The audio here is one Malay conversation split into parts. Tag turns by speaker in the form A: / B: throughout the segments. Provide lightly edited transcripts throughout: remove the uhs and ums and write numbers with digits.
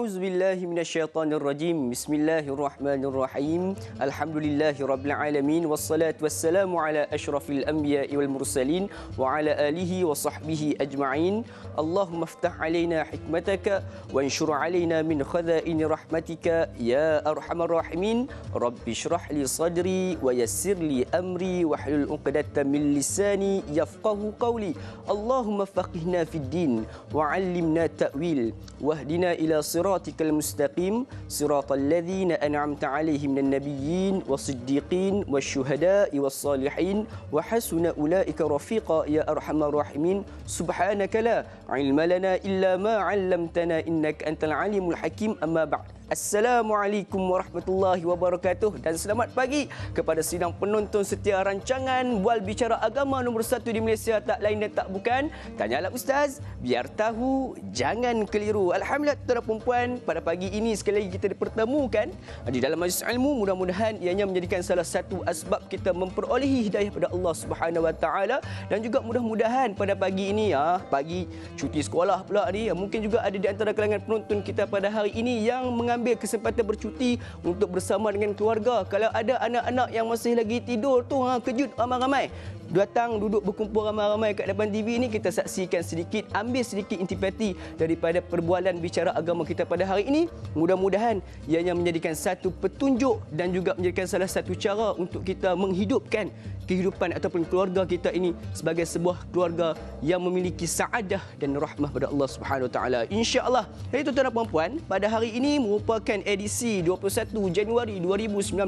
A: A'udzu billahi minasyaitonir rajim. Bismillahirrahmanirrahim. Alhamdulillahirabbil alamin wassalatu wassalamu ala asyrafil anbiya'i wal mursalin wa ala alihi wa sahbihi ajma'in. Allahumma iftah alaina hikmataka wa anshur alaina min khaza'in rahmatika ya arhamar rahimin. Rabbi shrah li sadri wa yassir li amri wahlul 'uqdatam min lisani yafqahu qawli. Allahumma faqihna fid din wa 'allimna ta'wil wahdina ila siratikal mustaqim siratal ladzina an'amta 'alaihim minan nabiyyin wasiddiqin wasyuhada'i wassalihin wa hasuna ulaika rafiqa ya arhamar rahimin. Subhanaka la 'ilma lana illa ma 'allamtana innaka antal alimul hakim. Amma ba'd. Assalamualaikum warahmatullahi wabarakatuh dan selamat pagi kepada sidang penonton setia rancangan Bual Bicara Agama nombor 1 di Malaysia, tak lain dan tak bukan Tanyalah Ustaz, biar tahu jangan keliru. Alhamdulillah tuan-tuan dan puan-puan, pada pagi ini sekali lagi kita dipertemukan di dalam majlis ilmu. Mudah-mudahan ianya menjadikan salah satu asbab kita memperolehi hidayah pada Allah Subhanahu Wa Taala, dan juga mudah-mudahan pada pagi ini pagi cuti sekolah pula ni, mungkin juga ada di antara kalangan penonton kita pada hari ini yang mengambil kesempatan bercuti untuk bersama dengan keluarga. Kalau ada anak-anak yang masih lagi tidur tu, kejut ramai-ramai datang duduk berkumpul ramai-ramai kat depan TV ni, kita saksikan sedikit, ambil sedikit intipati daripada perbualan bicara agama kita pada hari ini. Mudah-mudahan ianya menjadikan satu petunjuk dan juga menjadikan salah satu cara untuk kita menghidupkan kehidupan ataupun keluarga kita ini sebagai sebuah keluarga yang memiliki saadah dan rahmah pada Allah Subhanahu Wa Taala, insya-Allah. Jadi tuan-tuan dan puan-puan, pada hari ini merupakan edisi 21 Januari 2019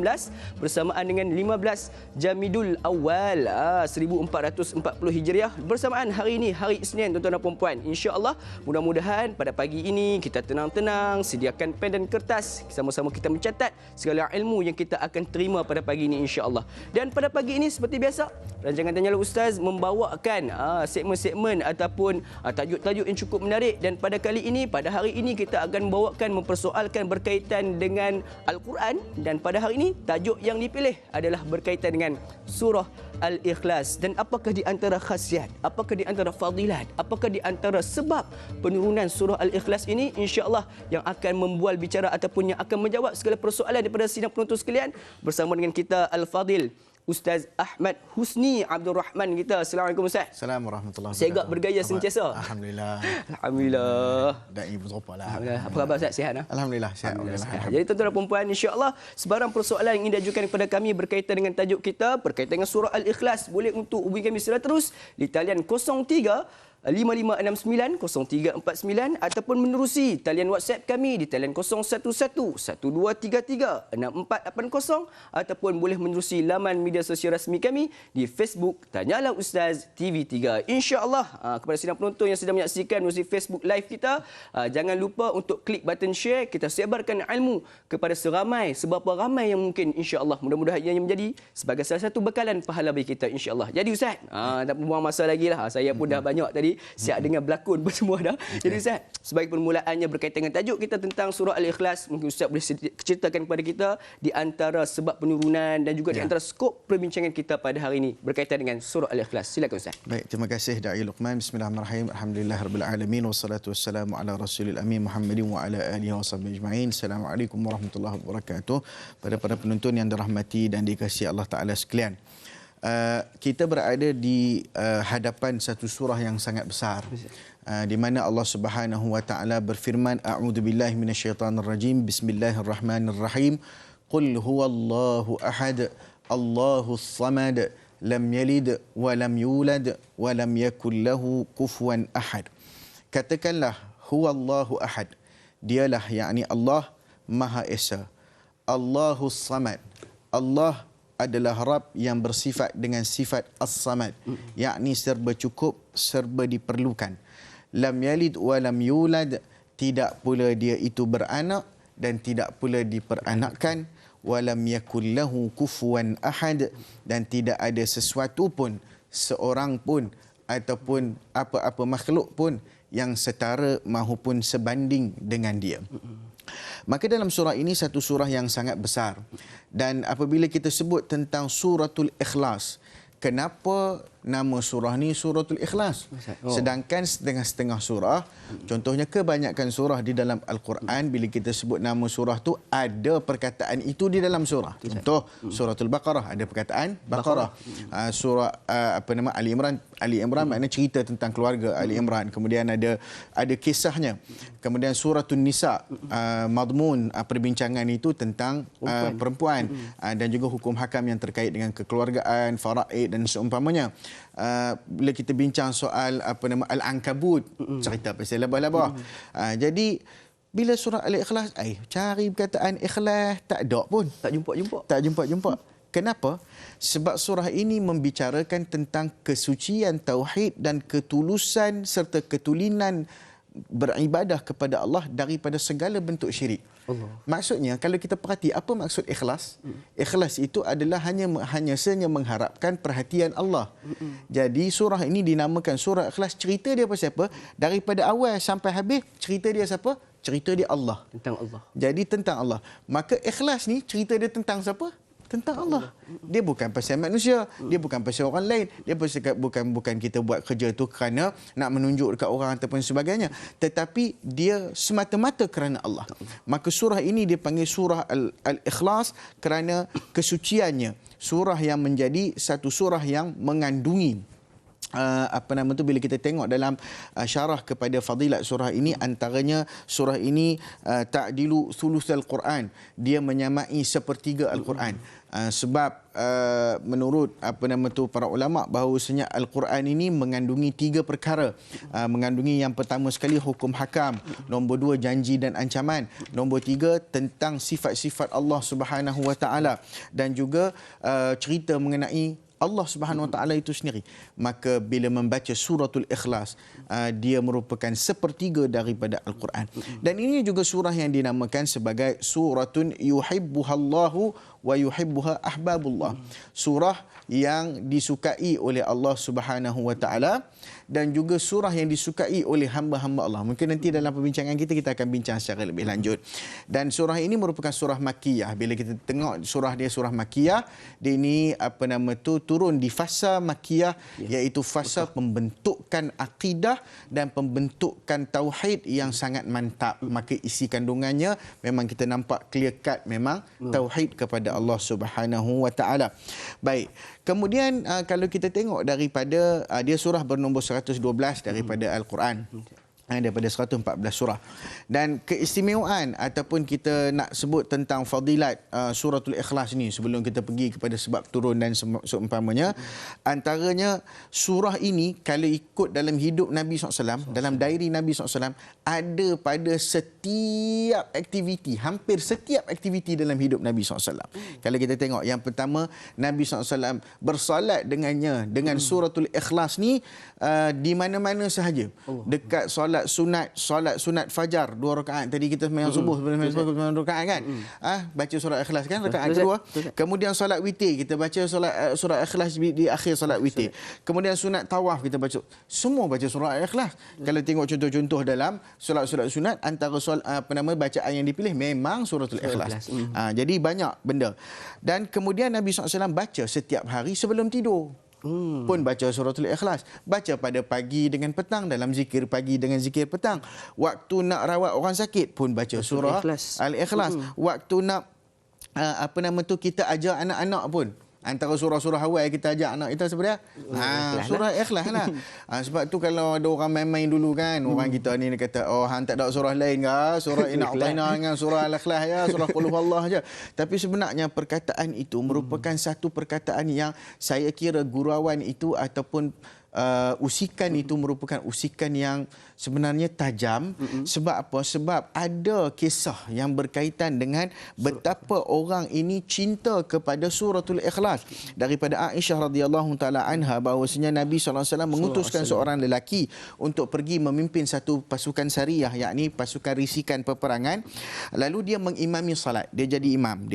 A: bersamaan dengan 15 Jamidul Awal 1440 Hijriah, bersamaan hari ini hari Isnin tuan-tuan dan puan-puan. Insya-Allah mudah-mudahan pada pagi ini kita tenang-tenang, sediakan pen dan kertas, sama-sama kita mencatat segala ilmu yang kita akan terima pada pagi ini, insya-Allah. Dan pada pagi ini seperti biasa, rancangan Tanyalah Ustaz membawakan segmen-segmen ataupun tajuk-tajuk yang cukup menarik, dan pada kali ini, pada hari ini kita akan membawakan mempersoalkan berkaitan dengan Al-Quran, dan pada hari ini tajuk yang dipilih adalah berkaitan dengan surah Al-Ikhlas. Dan apakah di antara khasiat, apakah di antara fadilat, apakah di antara sebab penurunan surah Al-Ikhlas ini, insya-Allah yang akan membual bicara ataupun yang akan menjawab segala persoalan daripada sidang penonton sekalian bersama dengan kita Al-Fadil Ustaz Ahmad Husni Abdul Rahman kita. Assalamualaikum Ustaz.
B: Assalamualaikum warahmatullahi wabarakatuh.
A: Segak bergaya sentiasa.
B: Alhamdulillah.
A: Alhamdulillah.
B: Dai berapa lah.
A: Apa khabar Ustaz? Sihat?
B: Alhamdulillah sihat.
A: Jadi tuan-tuan dan puan-puan, insya-Allah sebarang persoalan yang ingin diajukan kepada kami berkaitan dengan tajuk kita, berkaitan dengan surah Al-Ikhlas, boleh untuk hubungi kami secara terus di talian 03 5569 0349 ataupun menerusi talian WhatsApp kami di talian 011 1233 6480 ataupun boleh menerusi laman media sosial rasmi kami di Facebook Tanyalah Ustaz TV3. Insya-Allah kepada sidang penonton yang sedang menyaksikan melalui Facebook live kita, jangan lupa untuk klik button share, kita sebarkan ilmu kepada seberapa ramai yang mungkin, insya-Allah. Mudah-mudahan ia menjadi sebagai salah satu bekalan pahala bagi kita, insya-Allah. Jadi Ustaz, tak buang masa lagi lah, saya pun dah banyak tadi siap dengan berlakon semua dah. Jadi Ustaz, sebagai permulaannya berkaitan dengan tajuk kita tentang surah Al-Ikhlas, mungkin Ustaz boleh ceritakan kepada kita di antara sebab penurunan dan juga di antara skop perbincangan kita pada hari ini berkaitan dengan surah Al-Ikhlas. Silakan Ustaz.
B: Baik, terima kasih Da'i Luqman. Bismillahirrahmanirrahim. Alhamdulillahirabbil alamin wassalatu wassalamu ala rasulil amin Muhammadin wa ala alihi washabbihi ajma'in. Assalamualaikum warahmatullahi wabarakatuh. Pada para penonton yang dirahmati dan dikasihi Allah Taala sekalian, kita berada di hadapan satu surah yang sangat besar, di mana Allah Subhanahu Wa Taala berfirman, a'udzubillahi minasyaitonirrajim, bismillahirrahmanirrahim, qul huwallahu ahad, Allahus samad, lam yalid wa lam yulad wa lam yakul lahu kufuwan ahad. Katakanlah huwallahu ahad, dialah yakni Allah Maha Esa. Allahus samad, Allah adalah Rabb yang bersifat dengan sifat As-Samad, yakni serba cukup, serba diperlukan. Lam yalid wa lam yulad, tidak pula dia itu beranak dan tidak pula diperanakkan. Wa lam yakul lahu kufuwan ahad, dan tidak ada sesuatu pun, seorang pun ataupun apa-apa makhluk pun yang setara mahupun sebanding dengan dia. Maka dalam surah ini satu surah yang sangat besar, dan apabila kita sebut tentang suratul Ikhlas, kenapa nama surah ni Suratul Ikhlas. Sedangkan setengah-setengah surah, contohnya kebanyakan surah di dalam Al-Quran, bila kita sebut nama surah tu ada perkataan itu di dalam surah. Contoh Suratul Baqarah ada perkataan Baqarah. Surah Ali Imran, maknanya cerita tentang keluarga Ali Imran. Kemudian ada kisahnya. Kemudian Suratul Nisa, madmun perbincangan itu tentang perempuan dan juga hukum hakam yang terkait dengan kekeluargaan, faraid dan seumpamanya. Bila kita bincang soal Al-Ankabut, cerita pasal labah-labah. Jadi bila surah Al-Ikhlas, cari perkataan ikhlas tak ada pun. Tak jumpa. Kenapa? Sebab surah ini membicarakan tentang kesucian tauhid dan ketulusan serta ketulinan beribadah kepada Allah daripada segala bentuk syirik. Maksudnya kalau kita perhati apa maksud ikhlas? Ikhlas itu adalah hanya mengharapkan perhatian Allah. Jadi surah ini dinamakan surah Ikhlas. Cerita dia pasal apa? Daripada awal sampai habis cerita dia siapa? Cerita dia Allah. Tentang Allah. Jadi tentang Allah. Maka ikhlas ni cerita dia tentang siapa? Tentang Allah. Dia bukan pasal manusia, dia bukan pasal orang lain, dia bukan kita buat kerja tu kerana nak menunjuk dekat orang ataupun sebagainya, tetapi dia semata-mata kerana Allah. Maka surah ini dipanggil surah Al-Ikhlas kerana kesuciannya. Surah yang menjadi satu surah yang mengandungi bila kita tengok dalam syarah kepada fadilat surah ini, antaranya surah ini ta'dilu thulutsal Quran, dia menyamai sepertiga Al-Quran. Sebab menurut para ulama bahawasanya Al-Quran ini mengandungi 3 perkara. Mengandungi yang pertama sekali hukum hakam, nombor 2 janji dan ancaman, nombor 3 tentang sifat-sifat Allah Subhanahu Wa Taala dan juga cerita mengenai Allah Subhanahu Wa Taala itu sendiri. Maka bila membaca Suratul Ikhlas, dia merupakan sepertiga daripada Al-Quran. Dan ini juga surah yang dinamakan sebagai suratun yuhibbuhallahu wa yuhibbuha ahbabullah. Surah yang disukai oleh Allah Subhanahu Wa Taala dan juga surah yang disukai oleh hamba-hamba Allah. Mungkin nanti dalam perbincangan kita akan bincang secara lebih lanjut. Dan surah ini merupakan surah Makkiyah. Bila kita tengok surah dia surah Makkiyah, dia ini turun di fasa Makkiyah, iaitu fasa pembentukan akidah dan pembentukan tauhid yang sangat mantap. Maka isi kandungannya memang kita nampak clear cut, memang tauhid kepada Allah Subhanahu Wa Taala. Baik. Kemudian kalau kita tengok daripada dia surah bernombor 112 daripada Al-Quran, daripada 114 surah. Dan keistimewaan ataupun kita nak sebut tentang fadilat Suratul Ikhlas ni sebelum kita pergi kepada sebab turun dan seumpamanya, antaranya surah ini kalau ikut dalam hidup Nabi SAW, dalam diary Nabi SAW, ada pada setiap aktiviti, hampir setiap aktiviti dalam hidup Nabi SAW. Kalau kita tengok, yang pertama, Nabi SAW bersolat dengannya, dengan Suratul Ikhlas ni di mana-mana sahaja. Dekat solat sunat fajar 2 rakaat tadi kita sembahyang subuh sebelum 2 rakaat kan, baca surah Ikhlas kan rakaat kedua. Kemudian solat witir kita baca surah Ikhlas di akhir solat witir. Kemudian sunat tawaf kita baca, semua baca surah Ikhlas. Kalau tengok contoh-contoh dalam solat-solat sunat, antara bacaan yang dipilih memang suratul Ikhlas. Jadi banyak benda. Dan kemudian Nabi SAW baca setiap hari sebelum tidur. Pun baca suratul Ikhlas. Baca pada pagi dengan petang, dalam zikir pagi dengan zikir petang. Waktu nak rawat orang sakit pun baca surah Al-Ikhlas. Waktu nak kita ajar anak-anak pun, antara surah-surah awal kita ajak anak kita sebenarnya surah Ikhlas lah. Sebab tu kalau ada orang main-main dulu kan, orang kita ni kata, hang tak ada surah lain ke? Surah Inna A'tayna dengan surah Al-Ikhlas ya, surah Qul Huwallah je. Tapi sebenarnya perkataan itu merupakan satu perkataan yang saya kira gurauan itu ataupun usikan itu merupakan usikan yang sebenarnya tajam. Sebab apa? Sebab ada kisah yang berkaitan dengan betapa orang ini cinta kepada suratul Ikhlas. Daripada Aisyah radhiyallahu taala anha bahawasanya Nabi SAW mengutuskan seorang lelaki untuk pergi memimpin satu pasukan sariyah, yakni pasukan risikan peperangan. Lalu dia mengimami salat. Dia jadi imam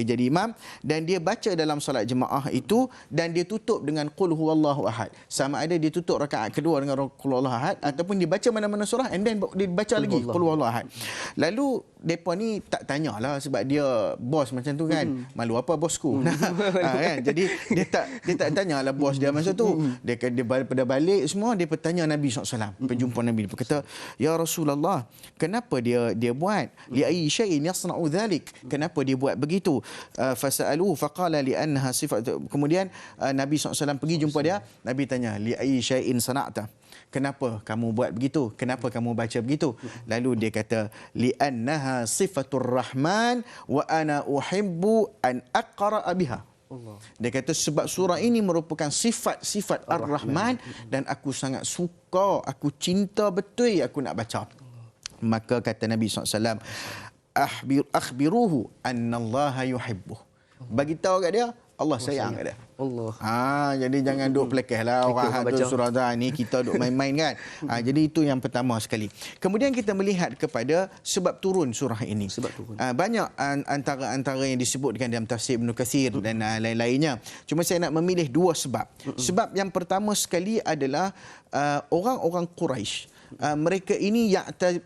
B: dan dia baca dalam salat jemaah itu, dan dia tutup dengan Qul Huwallahu Ahad. Sama ada dia tutup tutup rakaat kedua dengan qul huwallahu ahad, ataupun dia baca mana-mana surah and then dia baca lagi qul huwallahu ahad. Lalu depa ni tak tanyalah sebab dia bos macam tu kan. Malu apa bosku. Kan? Jadi dia tak tanyalah bos dia masa tu. Dia pada balik semua dia bertanya Nabi SAW. Berjumpa Nabi, dia kata, "Ya Rasulullah, kenapa dia buat? Li ayyi syai'in yasna'u dhalik?" Kenapa dia buat begitu? Fasa'aluhu faqala li annaha sifat. Kemudian Nabi SAW pergi jumpa dia, Nabi tanya, "Li ayyi syai'in sana'ta?" Kenapa kamu buat begitu? Kenapa kamu baca begitu? Lalu dia kata, "Li'annaha sifatur rahman wa ana uhibbu an aqra'a biha." Dia kata sebab surah ini merupakan sifat-sifat Ar-Rahman dan aku sangat suka, aku cinta betul aku nak baca. Maka kata Nabi SAW, "Akhbiruhu annallaha yuhibbuh." Bagi tahu kat dia, Allah sayang kat dia. Jadi jangan duk pelekehlah orang hatu surah ni, kita duk main-main kan. Jadi itu yang pertama sekali. Kemudian kita melihat kepada sebab turun surah ini. Banyak antara yang disebutkan dalam tafsir Ibn Katsir dan lain-lainnya. Cuma saya nak memilih dua sebab. Sebab yang pertama sekali adalah orang-orang Quraisy. Mereka ini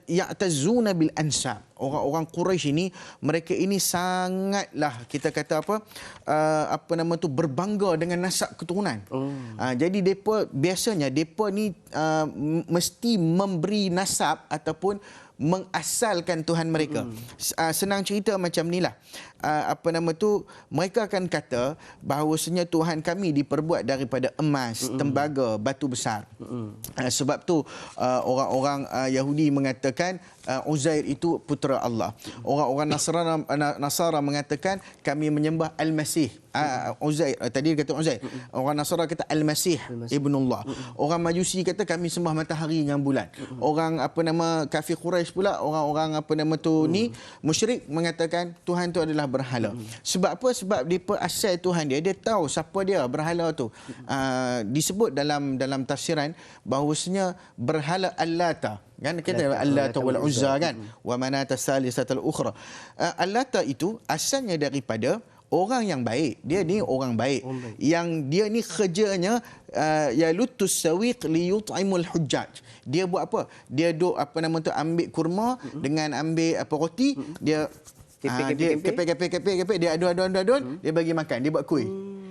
B: ya'tazuna bil ansab. Orang-orang Quraisy ini, mereka ini sangatlah, kita kata berbangga dengan nasab keturunan. Jadi biasanya depa ni mesti memberi nasab ataupun mengasalkan Tuhan mereka. Senang cerita macam inilah. Mereka akan kata bahawasanya Tuhan kami diperbuat daripada emas, tembaga, batu besar. Sebab tu orang-orang Yahudi mengatakan Uzair itu putera Allah. Orang-orang Nasara mengatakan kami menyembah Al-Masih. Uzair, tadi dia kata Uzair. Orang Nasara kata Al-Masih Ibnullah. Orang Majusi kata kami sembah matahari dengan bulan. Orang kafir Quraisy pula, orang-orang ni musyrik mengatakan Tuhan tu adalah berhala. Sebab apa? Sebab dia asal Tuhan dia tahu siapa dia berhala tu. Disebut dalam tafsiran bahawasanya berhala Al-Lata. Kan kita Al-Lata wal Uzza kan, wa manata salisatal ukhra. Al-Lata itu asalnya daripada orang yang baik. Dia ni orang baik. Yang dia ni kerjanya yalutus sawiq li yut'imul hujjaj. Dia buat apa? Dia ambil kurma dengan ambil roti, dia kepek, dia adun, dia bagi makan, dia buat kuih.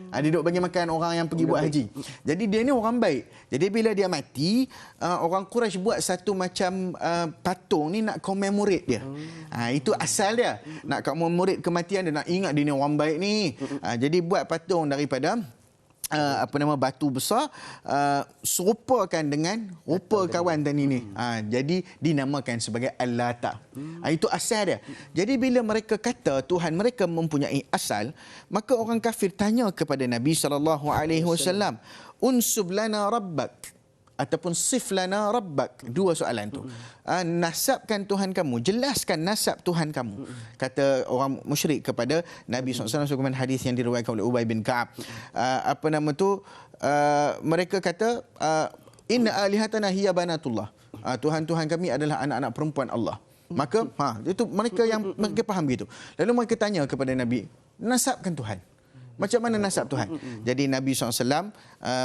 B: Dia duduk bagi makan orang yang pergi buat haji. Jadi dia ni orang baik. Jadi bila dia mati, orang Quraisy buat satu macam patung ni nak commemorate dia. Itu asal dia. Nak commemorate kematian dia, nak ingat dia ni orang baik ni. Jadi buat patung daripada batu besar, serupakan dengan rupa kawan tadi ni. Jadi dinamakan sebagai Al-Lata. Itu asal dia. Jadi bila mereka kata Tuhan mereka mempunyai asal, maka orang kafir tanya kepada Nabi SAW, "Unsub lana rabbak." Ataupun sif lana rabbak. Dua soalan tu. Nasabkan Tuhan kamu, jelaskan nasab Tuhan kamu. Kata orang musyrik kepada Nabi SAW sebagaimana hadis yang diriwayatkan oleh Ubay bin Ka'ab. Mereka kata inna alihatana hiya banatullah. Tuhan-tuhan kami adalah anak-anak perempuan Allah. Maka itu mereka faham begitu. Lalu mereka tanya kepada Nabi, nasabkan Tuhan. Macam mana nasab Tuhan? Jadi Nabi SAW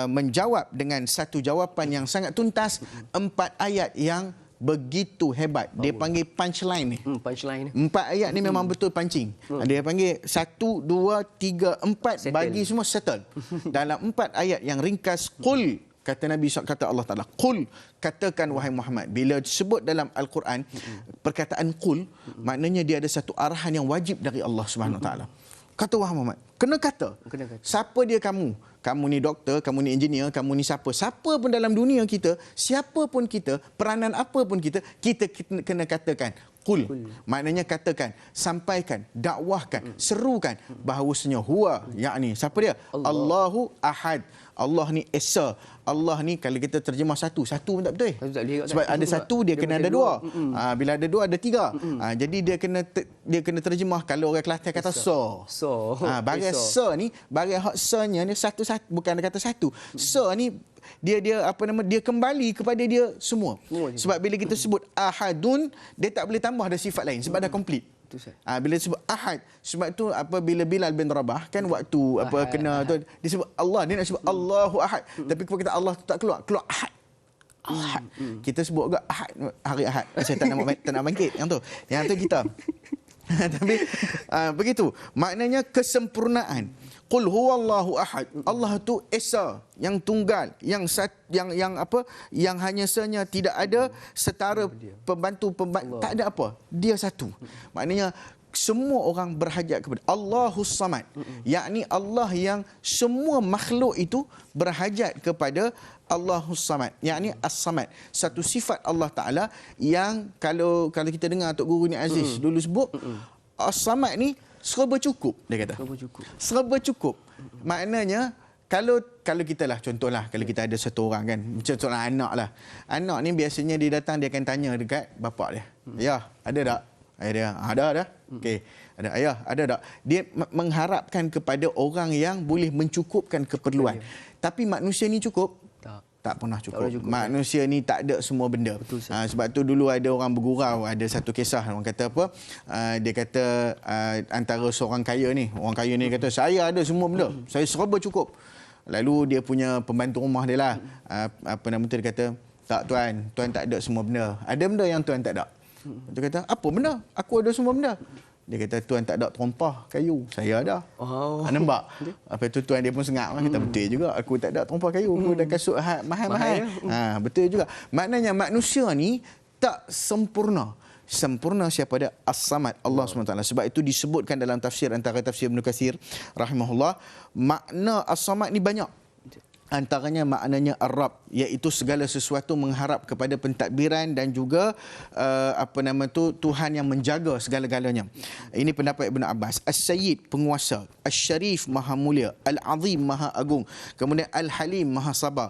B: menjawab dengan satu jawapan yang sangat tuntas, 4 ayat yang begitu hebat. Dia panggil punchline ni. Punchline ni. 4 ayat ni memang betul pancing. Dia panggil 1, 2, 3, 4 bagi semua settle. Dalam 4 ayat yang ringkas, qul, kata Nabi SAW, kata Allah Ta'ala, qul, katakan wahai Muhammad. Bila disebut dalam Al-Quran, perkataan qul, maknanya dia ada satu arahan yang wajib dari Allah Subhanahu Wa Ta'ala. Kata wahai Muhammad. Kena kata. Siapa dia kamu? Kamu ni doktor, kamu ni engineer, kamu ni siapa? Siapa pun dalam dunia kita, siapa pun kita, peranan apa pun kita kena katakan. Qul. Maknanya katakan, sampaikan, dakwahkan, serukan bahawasanya huwa, yakni siapa dia? Allahu Ahad. Allah ni Esa. Allah ni kalau kita terjemah satu pun tak betul. Sebab ada satu dia kena ada dua. Bila ada dua ada tiga. Jadi dia kena terjemah kalau orang Kelantan kata so. Bagai so ni, bagai hak so-nya ni satu bukan kata satu. So ni dia kembali kepada dia semua. Sebab bila kita sebut ahadun, dia tak boleh tambah ada sifat lain sebab dah komplit. Bila disebut ahad, sebab tu bila Bilal bin Rabah kan waktu kena tu disebut Allah, dia nak sebut Allahu ahad, tapi kalau kita Allah tu tak keluar ahad. Ahad. Kita sebut juga ahad hari Ahad. Saya tak nak bangkit yang tu kita. Tapi begitu. Maknanya kesempurnaan. Qul huwallahu ahad. Allah tu esa, yang tunggal, yang hanya saja tidak ada setara pembantu, tak ada apa. Dia satu. Maknanya semua orang berhajat kepada Allahus Samad. Yakni Allah yang semua makhluk itu berhajat kepada Allahus Samad. Yakni As-Samad. Satu sifat Allah Ta'ala yang kalau kita dengar Tok Guru ni Aziz dulu sebut, As-Samad ni serba cukup, dia kata. Serba cukup. Maknanya kalau kita lah, contohlah kalau kita ada satu orang kan, contohlah anak lah. Anak ni biasanya dia datang, dia akan tanya dekat bapak dia. Ya, ada tak? Ayah dia, ada. Okey. Ada ayah, ada tak? Dia mengharapkan kepada orang yang boleh mencukupkan keperluan. Tapi manusia ni cukup? Tak pernah cukup. Manusia ni tak ada semua benda. Sebab tu dulu ada orang bergurau, ada satu kisah, orang kata apa? Dia kata antara seorang kaya ni, orang kaya ni kata saya ada semua benda. Saya serba cukup. Lalu dia punya pembantu rumah dia lah, dia kata, tak tuan tak ada semua benda. Ada benda yang tuan tak ada. Dia kata, apa benda? Aku ada semua benda. Dia kata, tuan tak ada terompah kayu. Saya ada. Nampak? Apa tu tuan dia pun sengak. Kata, betul juga. Aku tak ada terompah kayu. Aku ada kasut mahal-mahal. Betul juga. Maknanya manusia ni tak sempurna. Sempurna siapa dia? As-Samad, Allah SWT. Sebab itu disebutkan dalam tafsir, antara tafsir Ibn Katsir rahimahullah, makna As-Samad ni banyak. Antaranya maknanya Ar-Rabb, iaitu segala sesuatu mengharap kepada pentadbiran dan juga Tuhan yang menjaga segala-galanya. Ini pendapat Ibn Abbas. As-Sayyid, penguasa. As-Syarif, maha mulia. Al-Azim, maha agung. Kemudian Al-Halim, maha sabar.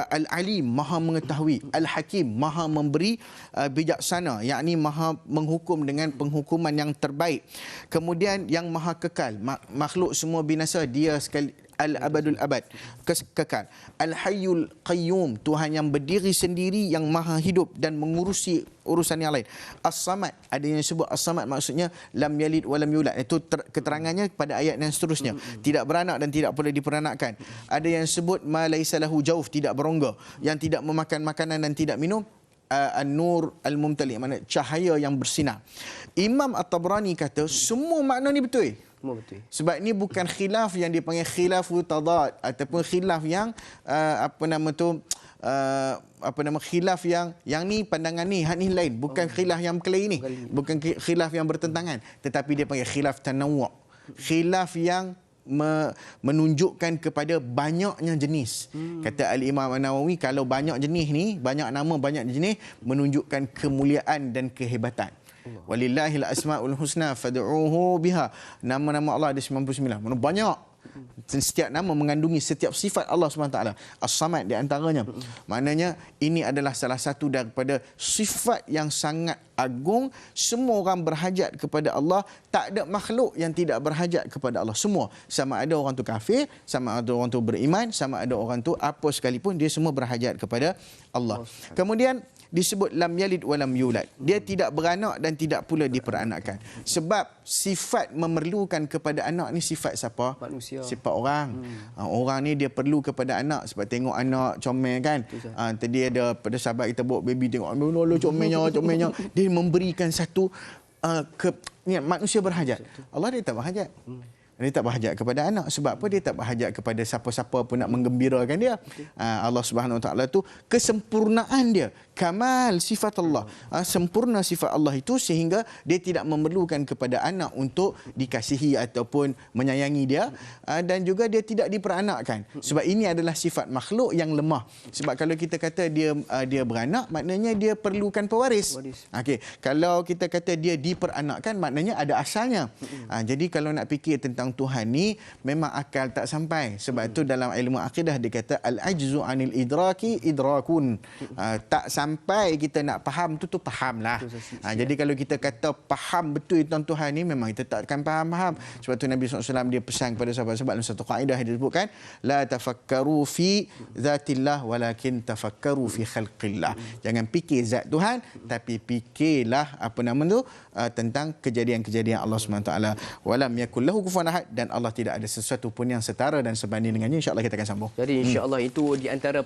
B: Al-Alim, maha mengetahui. Al-Hakim, maha memberi bijaksana, yakni maha menghukum dengan penghukuman yang terbaik. Kemudian yang maha kekal, makhluk semua binasa, dia sekali Al-Abadul Abad, kekal. Al-Hayyul Qayyum, Tuhan yang berdiri sendiri, yang maha hidup dan mengurusi urusan yang lain. As-Samad, ada yang sebut As-Samad maksudnya lam yalid wa lam yulad. Itu keterangannya pada ayat yang seterusnya. Tidak beranak dan tidak boleh diperanakkan. Ada yang sebut ma laisa lahu jawf, tidak berongga, yang tidak memakan makanan dan tidak minum. An-Nur Al-Mumtali, makna cahaya yang bersinar. Imam At-Tabrani kata semua makna ni betul. Sebab ni bukan khilaf yang dipanggil khilafu tadad, ataupun khilaf yang khilaf yang ni pandangan ni, hak ni lain, bukan khilaf yang berkelahi ni, bukan khilaf yang bertentangan, tetapi dia panggil khilaf tanawwu', khilaf yang menunjukkan kepada banyaknya jenis. Kata Al-Imam An-Nawawi, kalau banyak jenis ni, banyak nama, banyak jenis, menunjukkan kemuliaan dan kehebatan. Walillahil asmaul husna fad'uuhu biha. Nama-nama Allah ada 99. Mana banyak. Setiap nama mengandungi setiap sifat Allah SWT. As-Samad di antaranya. Maknanya ini adalah salah satu daripada sifat yang sangat agung. Semua orang berhajat kepada Allah. Tak ada makhluk yang tidak berhajat kepada Allah. Semua. Sama ada orang tu kafir, sama ada orang tu beriman, sama ada orang tu apa sekalipun, dia semua berhajat kepada Allah. Kemudian disebut lam yalid wa lam yulad. Dia tidak beranak dan tidak pula diperanakkan. Sebab sifat memerlukan kepada anak ni sifat siapa?
A: Manusia.
B: Sifat orang. Orang ni dia perlu kepada anak sebab tengok anak comel kan. Tadi ada pada sahabat kita bawa baby, tengok comelnya. Dia memberikan satu manusia berhajat. Allah dia tak berhajat. Dia tak berhajat kepada anak. Sebab apa? Dia tak berhajat kepada siapa-siapa pun nak menggembirakan dia. Allah Subhanahu Wa Taala tu kesempurnaan dia, kamal sifat Allah, sempurna sifat Allah itu, sehingga dia tidak memerlukan kepada anak untuk dikasihi ataupun menyayangi dia, dan juga dia tidak diperanakkan. Sebab ini adalah sifat makhluk yang lemah. Sebab kalau kita kata dia beranak, maknanya dia perlukan pewaris. Okey, kalau kita kata dia diperanakkan, maknanya ada asalnya. Jadi kalau nak fikir tentang Tuhan ni, memang akal tak sampai. Sebab itu dalam ilmu akidah dia kata al-ajzu anil idraki idrakun. Tak sampai kita nak faham tu fahamlah. Jadi kalau kita kata faham betul tentang Tuhan ni, memang kita tak akan faham. Sebab tu Nabi SAW dia pesan kepada sahabat-sahabat dalam satu kaedah yang disebutkan, la tafakkaru fi zatillah walakin tafakkaru fi khalqillah. Jangan fikir zat Tuhan, tapi fikirlah tentang kejadian-kejadian Allah SWT. Walam yakul lahu kufuwan ahad, dan Allah tidak ada sesuatu pun yang setara dan sebanding dengannya. InsyaAllah kita akan sambung.
A: Jadi insyaAllah itu di antara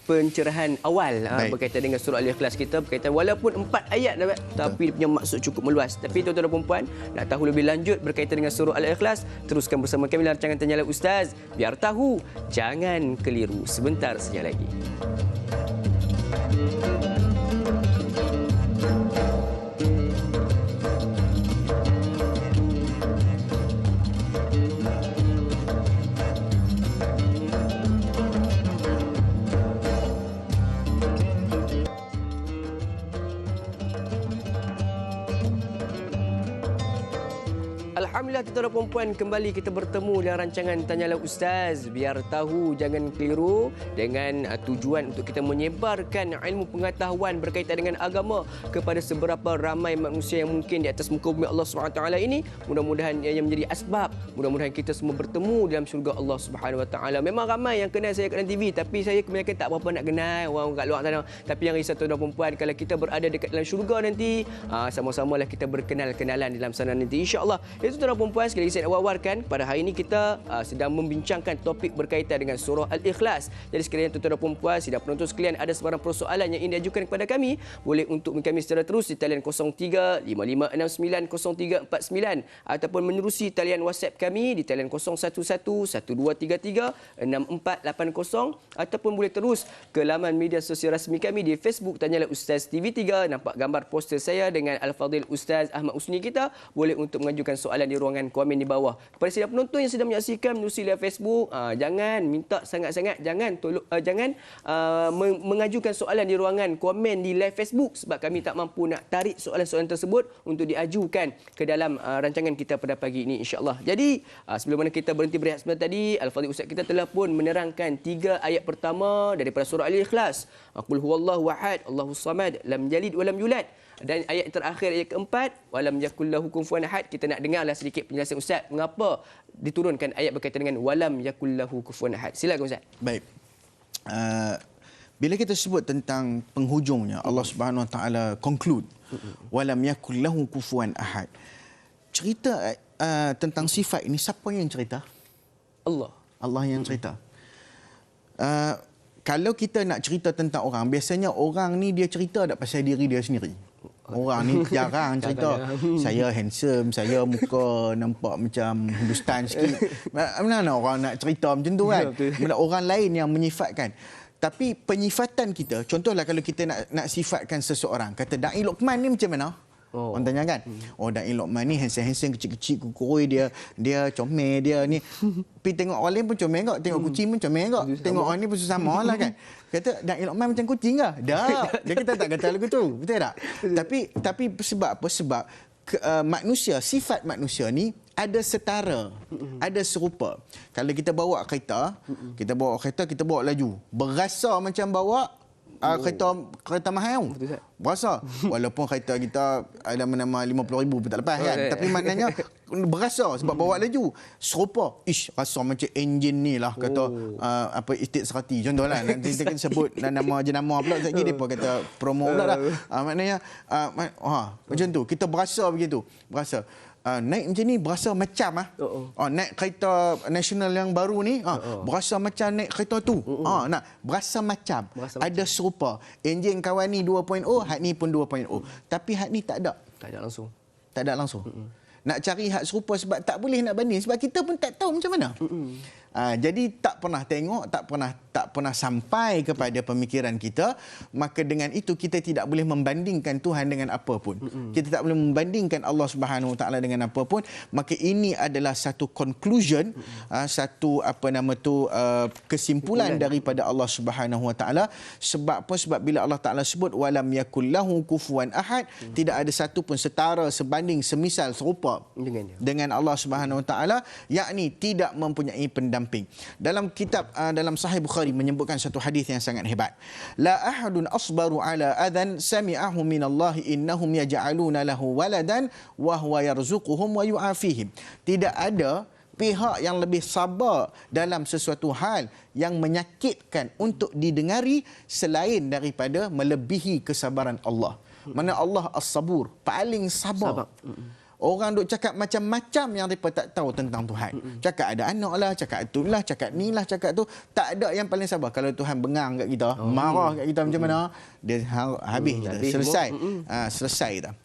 A: pencerahan awal berkaitan dengan surah Al-Ikhlas kita, berkaitan walaupun 4 ayat tapi dia punya maksud cukup meluas. Tapi tuan-tuan dan puan-puan, nak tahu lebih lanjut berkaitan dengan surah Al-Ikhlas, teruskan bersama kami dalam rancangan Tanyalah Ustaz. Biar tahu, jangan keliru. Sebentar saja lagi. Alhamdulillah, tuan-tuan dan puan-puan, kembali kita bertemu dalam rancangan Tanyalah Ustaz. Biar tahu, jangan keliru, dengan tujuan untuk kita menyebarkan ilmu pengetahuan berkaitan dengan agama kepada seberapa ramai manusia yang mungkin di atas muka bumi Allah SWT ini. Mudah-mudahan yang menjadi asbab, mudah-mudahan kita semua bertemu dalam syurga Allah SWT. Memang ramai yang kenal saya kat dalam TV, tapi saya kebanyakan tak berapa nak kenal orang kat luar sana. Tapi yang risau tuan-tuan dan puan-puan, kalau kita berada dekat dalam syurga nanti, sama-samalah kita berkenal-kenalan dalam sana nanti, insya-Allah. Itu tuan-tuan dan puan-puan, sekali lagi saya nak wawarkan pada hari ini kita sedang membincangkan topik berkaitan dengan surah Al-Ikhlas. Jadi sekalian tuan-tuan dan puan-puan, sidang penonton sekalian, ada sebarang persoalan yang ingin diajukan kepada kami, boleh untuk kami secara terus di talian 03-5569-0349 ataupun menerusi talian WhatsApp kami di talian 011123364480, ataupun boleh terus ke laman media sosial rasmi kami di Facebook Tanyalah Ustaz TV3. Nampak gambar poster saya dengan Al-Fadhil Ustaz Ahmad Usni kita. Boleh untuk mengajukan soalan di ruangan komen di bawah. Kepada sidang penonton yang sedang menyaksikan menerusi live Facebook, jangan minta sangat-sangat, jangan mengajukan soalan di ruangan komen di live Facebook, sebab kami tak mampu nak tarik soalan-soalan tersebut untuk diajukan ke dalam rancangan kita pada pagi ini, insya-Allah. Jadi sebelum mana kita berhenti berehat sebentar tadi, Al-Fadhil Ustaz kita telah pun menerangkan 3 ayat pertama daripada surah Al-Ikhlas. Qul huwallahu ahad, Allahus samad, lam yalid wa lam yulad. Dan ayat terakhir, ayat keempat, walam yakul lahu kufuwan ahad. Kita nak dengarlah sedikit penjelasan Ustaz mengapa diturunkan ayat berkaitan dengan walam yakul lahu kufuwan ahad. Silakan Ustaz.
B: Baik. Bila kita sebut tentang penghujungnya, Allah Subhanahu Wa Taala conclude walam yakul lahu kufuwan ahad. Cerita tentang sifat ini, siapa yang cerita? Allah yang cerita. Kalau kita nak cerita tentang orang, biasanya orang ni dia cerita tak pasal diri dia sendiri. Orang ni jarang cerita, saya handsome, saya muka nampak macam Hindustan sikit. Mana orang nak cerita macam tu kan? Orang lain yang menyifatkan. Tapi penyifatan kita, contohlah kalau kita nak sifatkan seseorang, kata Da'i Luqman ni macam mana? Orang tanya kan, Da'i Luqman ni handsome, kecil-kecil, kukurui, dia comel, dia ni. Tapi tengok orang lain pun comel kok, tengok kucing pun comel kok, tengok orang ni pun sama lah kan. Kata Da'i Luqman macam kucing ke? Tak. Dia kita tak kata lagu tu, betul tak? Tapi sebab apa? Sebab manusia, sifat manusia ni ada setara, ada serupa. Kalau kita bawa kereta, kita bawa laju, berasa macam bawa kereta mahal. Berasa. Walaupun kereta kita ada nama 50,000 pun tak lepas kan. Tapi maknanya berasa sebab bawa laju. Serupa. Rasa macam enjin ni lah kata Estate Serati. Contohlah. Nanti kita sebut nama jenama pula. Sekejap dia pun kata promo pula lah. Maknanya macam tu. Kita berasa begitu. Berasa. Naik macam ni berasa macam naik kereta nasional yang baru ni berasa macam naik kereta tu. Berasa macam ada serupa. Enjin kawan ni 2.0, hak ni pun 2.0. Tapi hak ni tak ada langsung. Nak cari hak serupa sebab tak boleh nak banding, sebab kita pun tak tahu macam mana. Jadi tak pernah tengok, tak pernah sampai kepada pemikiran kita. Maka dengan itu kita tidak boleh membandingkan Tuhan dengan apa pun. Kita tak boleh membandingkan Allah Subhanahu Wa Taala dengan apa pun. Maka ini adalah satu conclusion, satu kesimpulan daripada Allah Subhanahu Wa Taala. Sebab apa? Sebab bila Allah Taala sebut walam yakul lahu kufuwan ahad, tidak ada satu pun setara, sebanding, semisal, serupa dengan Allah Subhanahu Wa Taala, yakni tidak mempunyai pendamping berdamping. Dalam kitab dalam Sahih Bukhari menyebutkan satu hadis yang sangat hebat. La ahadun asbaru ala adhan sami'ahu minallahi innahum yaj'aluna lahu waladan wa huwa yarzuquhum wa yu'afihim. Tidak ada pihak yang lebih sabar dalam sesuatu hal yang menyakitkan untuk didengari selain daripada melebihi kesabaran Allah. Mana Allah as-sabur, paling sabar. Orang duk cakap macam-macam yang mereka tak tahu tentang Tuhan. Cakap ada anak lah, cakap itulah, cakap ni lah, cakap tu. Tak ada yang paling sabar. Kalau Tuhan bengang kat kita, marah kat kita macam mana, dia habis. Selesai. Selesai dah.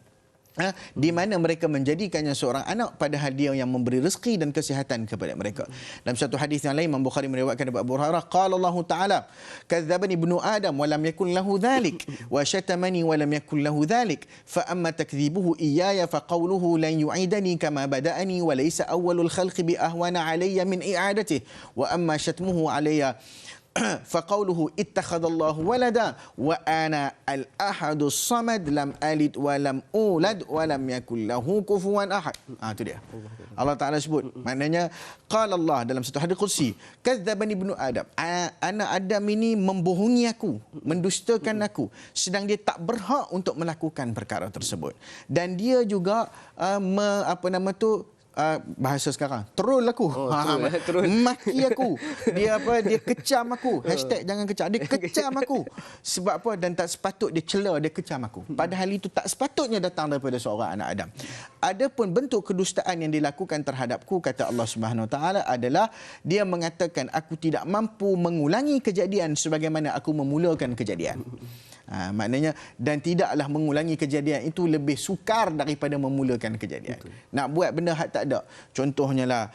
B: Di mana mereka menjadikannya seorang anak padahal dia yang memberi rezeki dan kesihatan kepada mereka. Dalam satu hadis yang lain Imam Bukhari meriwayatkan daripada Abu Hurairah, qala Allah Ta'ala, kadzdzabani ibnu Adam wa lam yakul lahu dhalik wa syatamani wa lam yakul lahu dhalik fa amma takdzibuhu iyaya fa qawluhu lan yu'idani kama bada'ani wa laysa awwalul khalqi bi ahwana alayya min i'adatihi wa amma syatmuhu alayya فقوله اتخذ الله ولدا وانا الاحد الصمد لم الد ولم اولد ولم يكن له كفوا احد. Itu dia. Allah Taala sebut, maknanya qala Allah dalam satu hadis qudsi, kadzdzabani ibnu Adam, anak Adam ini membohongi aku, mendustakan aku, sedang dia tak berhak untuk melakukan perkara tersebut. Dan dia juga bahasa sekarang, troll aku, maki aku, dia kecam aku, hashtag jangan kecam, dia kecam aku. Sebab apa? Dan tak sepatut dia cela, dia kecam aku. Padahal itu tak sepatutnya datang daripada seorang anak Adam. Adapun bentuk kedustaan yang dilakukan terhadapku, kata Allah Subhanahu Wa Taala, adalah dia mengatakan aku tidak mampu mengulangi kejadian sebagaimana aku memulakan kejadian. Maknanya, dan tidaklah mengulangi kejadian itu lebih sukar daripada memulakan kejadian. Betul. Nak buat benda hak tak ada. Contohnya lah,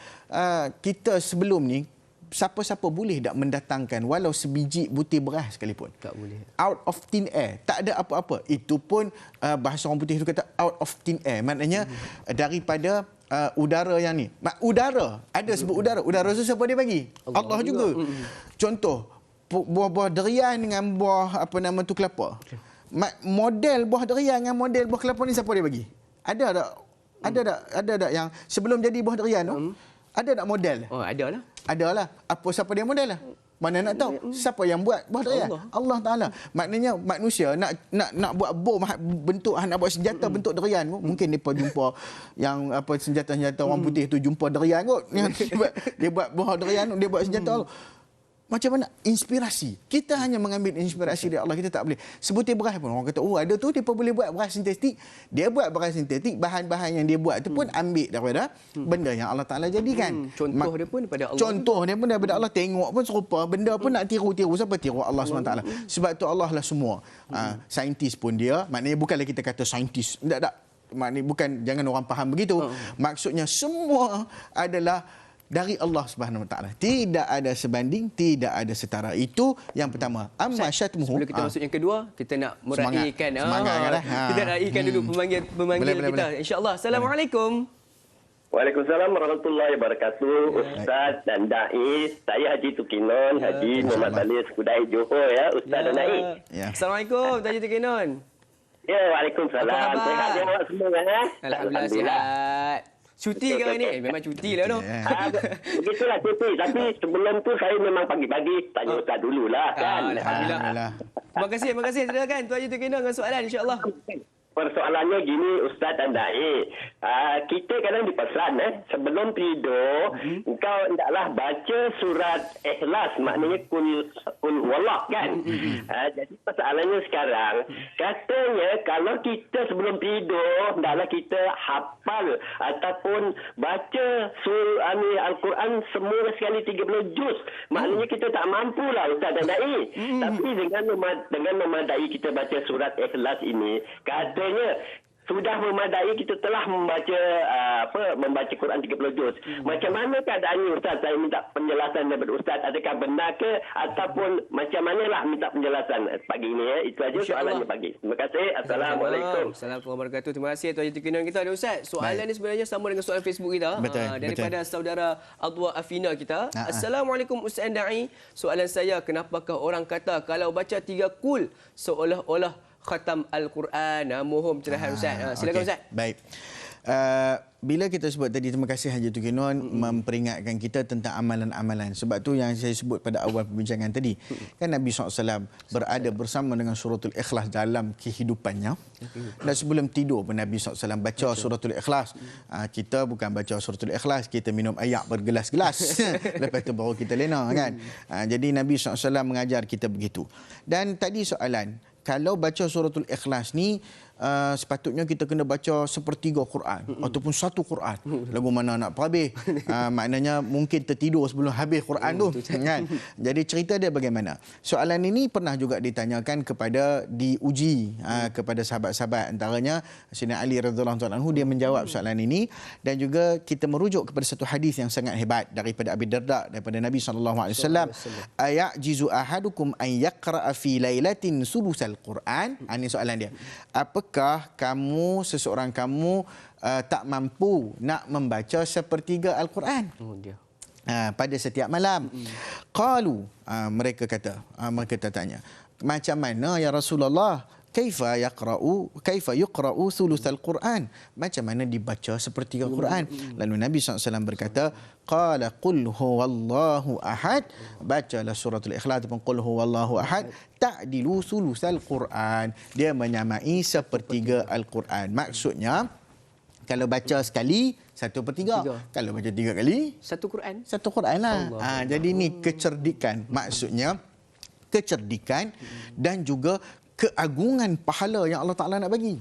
B: kita sebelum ni, siapa-siapa boleh tak mendatangkan walau sebiji butir beras sekalipun? Tak boleh. Out of thin air. Tak ada apa-apa. Itu pun bahasa orang putih itu kata out of thin air. Maknanya daripada udara yang ni. Udara. Ada sebut udara. Udara tu siapa dia bagi? Allah juga. Contoh, buah-buah durian dengan buah kelapa. Model buah durian dengan model buah kelapa ni siapa dia bagi? Ada tak yang sebelum jadi buah durian tu? Ada tak model? Oh, ada lah. Ada lah. Siapa dia model lah? Mana nak tahu? Siapa yang buat buah durian? Allah Taala. Maknanya manusia nak buat bom bentuk, nak buat senjata bentuk durian kot. Mungkin depa jumpa yang senjata-senjata orang putih tu jumpa durian kot. Dia buat buah durian, dia buat senjata tu. Macam mana? Inspirasi. Kita hanya mengambil inspirasi dari Allah. Kita tak boleh. Sebutir beras pun orang kata, ada tu, dia boleh buat beras sintetik. Dia buat beras sintetik, bahan-bahan yang dia buat tu pun ambil daripada benda yang Allah Ta'ala jadikan.
A: Contoh dia pun daripada Allah.
B: Contoh dia pun daripada Allah. Tengok pun serupa. Benda pun nak tiru-tiru. Siapa tiru? Allah SWT. Sebab tu Allah lah semua. Saintis pun dia. Maknanya bukanlah kita kata saintis. Tak. Maknanya bukan, jangan orang faham begitu. Maksudnya semua adalah dari Allah Subhanahu Wa Taala. Tidak ada sebanding, tidak ada setara. Itu yang pertama. Amma syatmuhu.
A: Sebelum kita masuk yang kedua, kita nak meraihkan. Kita raihkan dulu pemanggil kita. InsyaAllah. Assalamualaikum.
C: Waalaikumsalam warahmatullahi wabarakatuh. Ustaz dan Dai, saya Haji Tukinon, Haji Muhammad Ali Skudai Johor ya, Ustaz dan Dai.
A: Assalamualaikum Haji Tukinon.
C: Ya, waalaikumsalam. Sehat ya awak semua kan?
A: Alhamdulillah sihat. Cuti ke ni? Memang cuti lah tu.
C: Begitulah cuti. Tapi sebelum tu saya memang pagi-pagi tanya Ustaz dululah kan.
A: Alhamdulillah. Terima kasih. Silakan Tuan Haji Tukinon dengan soalan insya-Allah.
C: Persoalannya gini Ustaz dan Dai, kita kadang dipesan sebelum tidur engkau hendaklah baca surat Ikhlas, maknanya kul wallah kan. Jadi persoalannya sekarang, katanya kalau kita sebelum tidur hendaklah kita hafal ataupun baca surah Al-Quran semua sekali 30 juz. Maknanya kita tak mampulah Ustaz dan Dai. Tapi dengan memadai kita baca surat Ikhlas ini, katanya sudah memadai kita telah membaca Quran 30 juz. Macam mana keadaannya Ustaz? Saya minta penjelasan daripada Ustaz. Adakah benar ke ataupun macam manalah minta penjelasan pagi ini ya. Itu aja soalannya pagi. Terima kasih. Assalamualaikum.
A: Assalamualaikum warahmatullahi wabarakatuh. Terima kasih Tuan Haji Tukinon kita ada Ustaz. Soalan ni sebenarnya sama dengan soalan Facebook kita. Daripada saudara Adwa Afina kita. Assalamualaikum Ustaz Dai. Soalan saya, kenapakah orang kata kalau baca 3 kul seolah-olah khatam Al-Quran? Mohon pencerahan Ustaz. Silakan Ustaz.
B: Baik. bila kita sebut tadi, terima kasih Haji Tukinon memperingatkan kita tentang amalan-amalan. Sebab tu yang saya sebut pada awal perbincangan tadi. Kan Nabi SAW berada bersama dengan suratul Ikhlas dalam kehidupannya. Dan sebelum tidur pun Nabi SAW baca suratul Ikhlas. Kita bukan baca suratul Ikhlas, kita minum ayak bergelas-gelas. Lepas tu baru kita lena kan. Jadi Nabi SAW mengajar kita begitu. Dan tadi soalan, kalau baca suratul Ikhlas ni sepatutnya kita kena baca sepertiga Quran ataupun satu Quran. Lagu mana nak habis? Maknanya mungkin tertidur sebelum habis Quran tu kan. Jadi cerita dia bagaimana? Soalan ini pernah juga ditanyakan diuji kepada sahabat-sahabat, antaranya Sayyidina Ali radhiyallahu anhu. Dia menjawab soalan ini, dan juga kita merujuk kepada satu hadis yang sangat hebat daripada Abi Darda, daripada Nabi sallallahu alaihi wasallam, ayajizu ahadukum an yaqra'a fi lailatin sulusal Quran. Ini soalan dia. Apakah seseorang kamu tak mampu nak membaca sepertiga Al-Quran pada setiap malam? Qalu, mereka tanya, macam mana ya Rasulullah? Kaifa yuqra'u thulutsal Quran? Macam mana dibaca sepertiga Quran? Lalu Nabi SAW berkata, qala qul huwallahu ahad, bacalah suratul Ikhlas ataupun qul huwallahu ahad, ta'dilu thulutsal Quran. Dia menyamai sepertiga Al-Quran. Maksudnya, kalau baca sekali, 1/3. Kalau baca 3 kali, satu Quran lah. Jadi ni kecerdikan. Maksudnya, kecerdikan dan juga keagungan pahala yang Allah Ta'ala nak bagi.